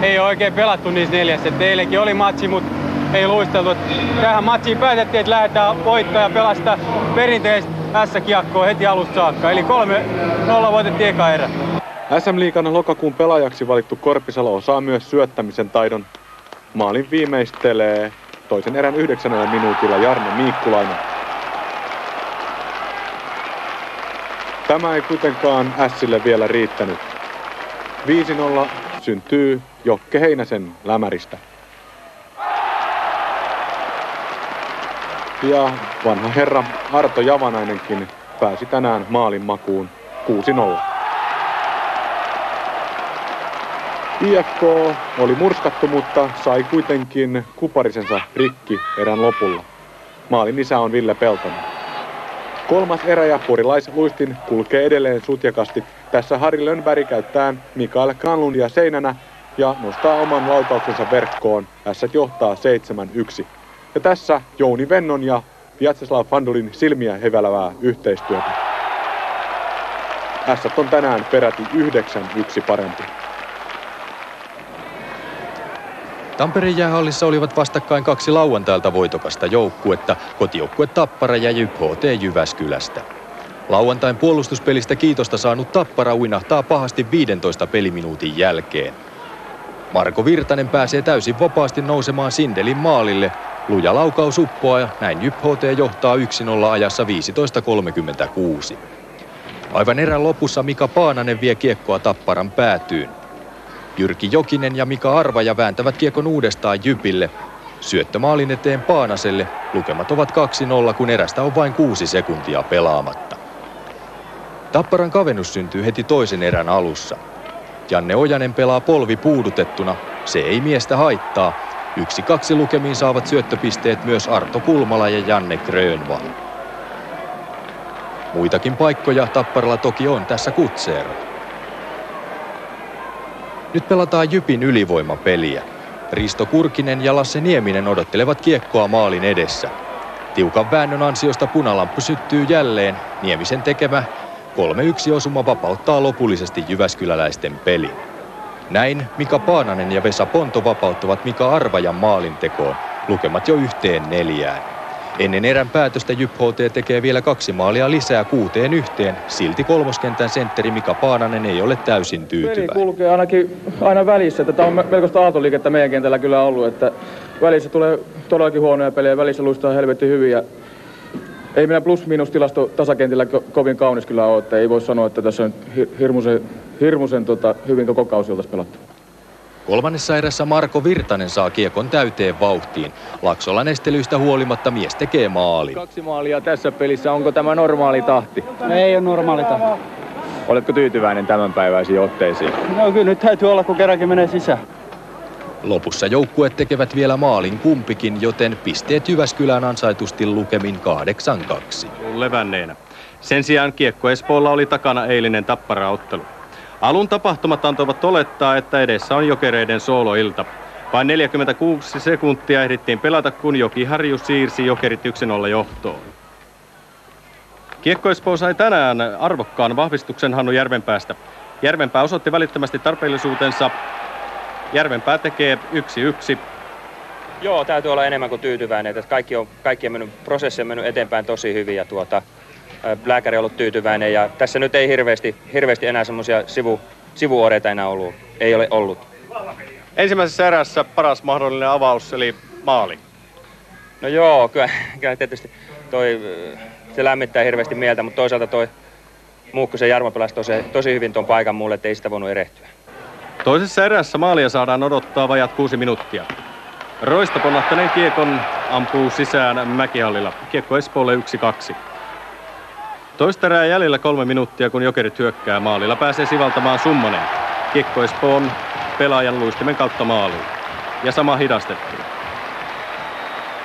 ei ole oikein pelattu niissä 4. Eilenkin oli matsi, mutta ei luisteltu. Tähän matsiin päätettiin, että lähdetään voittaa ja pelastaa perinteistä S-kiekkoa heti alusta saakka. Eli 3-0 voitettiin eka erä. SM-liigan lokakuun pelaajaksi valittu Korpisalo osaa myös syöttämisen taidon. Maalin viimeistelee toisen erän 9. minuutilla Jarno Miikkulainen. Tämä ei kuitenkaan Ässille vielä riittänyt. 5-0 syntyy Jokke Heinäsen lämäristä. Ja vanha herra Arto Javanainenkin pääsi tänään maalin makuun 6-0. IFK oli murskattu, mutta sai kuitenkin kuparisensa rikki erän lopulla. Maalin isä on Ville Peltonen. Kolmas erä ja porilaisluistin kulkee edelleen sutjakasti. Tässä Harri Lönnberg käyttää Mikael Granlundia seinänä ja nostaa oman laukauksensa verkkoon. Ässät johtaa 7-1. Ja tässä Jouni Vennon ja Vjatseslav Fandulin silmiä hevälävää yhteistyötä. Ässät on tänään peräti 9-1 parempi. Tampereen jäähallissa olivat vastakkain 2 lauantailta voitokasta joukkuetta, kotijoukkue Tappara ja Jyp HT Jyväskylästä. Lauantain puolustuspelistä kiitosta saanut Tappara uinahtaa pahasti 15 peliminuutin jälkeen. Marko Virtanen pääsee täysin vapaasti nousemaan Sindelin maalille. Luja laukaus uppoaa ja näin Jyp HT johtaa 1-0 ajassa 15.36. Aivan erän lopussa Mika Paananen vie kiekkoa Tapparan päätyyn. Jyrki Jokinen ja Mika Arvaja vääntävät kiekon uudestaan Jypille. Syöttö maalin eteen Paanaselle. Lukemat ovat 2-0, kun erästä on vain 6 sekuntia pelaamatta. Tapparan kavennus syntyy heti toisen erän alussa. Janne Ojanen pelaa polvi puudutettuna. Se ei miestä haittaa. 1-2 lukemiin saavat syöttöpisteet myös Arto Kulmala ja Janne Grönvall. Muitakin paikkoja Tapparalla toki on tässä Kutseera. Nyt pelataan Jypin ylivoimapeliä. Risto Kurkinen ja Lasse Nieminen odottelevat kiekkoa maalin edessä. Tiukan väännön ansiosta punalamppu syttyy jälleen. Niemisen tekemä 3-1 osuma vapauttaa lopullisesti jyväskyläläisten pelin. Näin Mika Paananen ja Vesa Ponto vapauttavat Mika Arvajan maalintekoon. Lukemat jo 1-4. Ennen erän päätöstä Jyp HT tekee vielä 2 maalia lisää 6-1. Silti kolmoskentän sentteri Mika Paananen ei ole täysin tyytyväinen. Peli kulkee aina välissä. Tämä on melkoista aaltoliikettä meidän kentällä kyllä ollut. Että välissä tulee todellakin huonoja pelejä, välissä luistaa helvetin hyviä. Ei meidän plus-miinus-tilasto tasakentillä kovin kaunis kyllä ole. Että ei voi sanoa, että tässä on hirmuisen hyvin koko kausi oltaisiin pelattu. Kolmannessa erässä Marko Virtanen saa kiekon täyteen vauhtiin. Laksolan estelyistä huolimatta mies tekee maalin. 2 maalia tässä pelissä. Onko tämä normaali tahti? Ei ole normaali tahti. Oletko tyytyväinen tämänpäiväisiin otteisiin? No kyllä nyt täytyy olla, kun kerrankin menee sisään. Lopussa joukkueet tekevät vielä maalin kumpikin, joten pisteet Jyväskylään ansaitusti lukemin 8-2. Levänneenä. Sen sijaan Kiekko Espoolla oli takana eilinen Tappara-ottelu. Alun tapahtumat antoivat olettaa, että edessä on Jokereiden sooloilta. Vain 46 sekuntia ehdittiin pelata, kun Jokiharju siirsi Jokerit 1-0 johtoon. Kiekko Espoo sai tänään arvokkaan vahvistuksen Hannu Järvenpäästä. Järvenpää osoitti välittömästi tarpeellisuutensa. Järvenpää tekee 1-1. Joo, täytyy olla enemmän kuin tyytyväinen. Että prosessi on mennyt eteenpäin tosi hyvin ja lääkäri on ollut tyytyväinen. Ja tässä nyt ei hirveästi enää semmoisia sivuoireita enää ollut. Ei ole ollut. Ensimmäisessä erässä paras mahdollinen avaus eli maali. No joo, kyllä tietysti se lämmittää hirveästi mieltä, mutta toisaalta toi Muukkosen Jarmo pelasi tosi hyvin tuon paikan mulle, ettei sitä voinut erehtyä. Toisessa erässä maalia saadaan odottaa vajat 6 minuuttia. Roista ponnahtaneen kiekon ampuu sisään Mäkihallilla. Kiekko Espoolle 1-2. Toista erää jäljellä 3 minuuttia, kun Jokerit hyökkää maalilla. Pääsee sivaltamaan Summanen. Kiekko Espoon pelaajan luistimen kautta maaliin. Ja sama hidastettiin.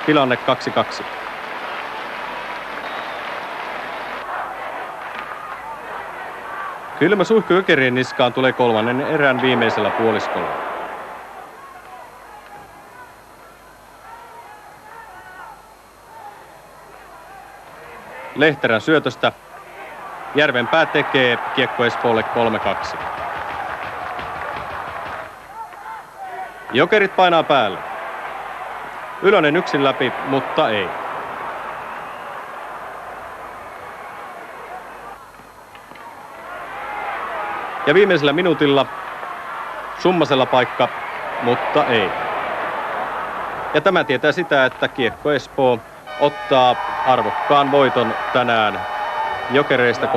Tilanne 2-2. Kylmä suihku Jokerien niskaan tulee kolmannen erän viimeisellä puoliskolla. Lehterän syötöstä Järvenpää tekee Kiekko Espoolle 3-2. Jokerit painaa päälle. Ylönen yksin läpi, mutta ei. Ja viimeisellä minuutilla Summasella paikka, mutta ei. Ja tämä tietää sitä, että Kiekko Espoo ottaa arvokkaan voiton tänään Jokereista 3-2.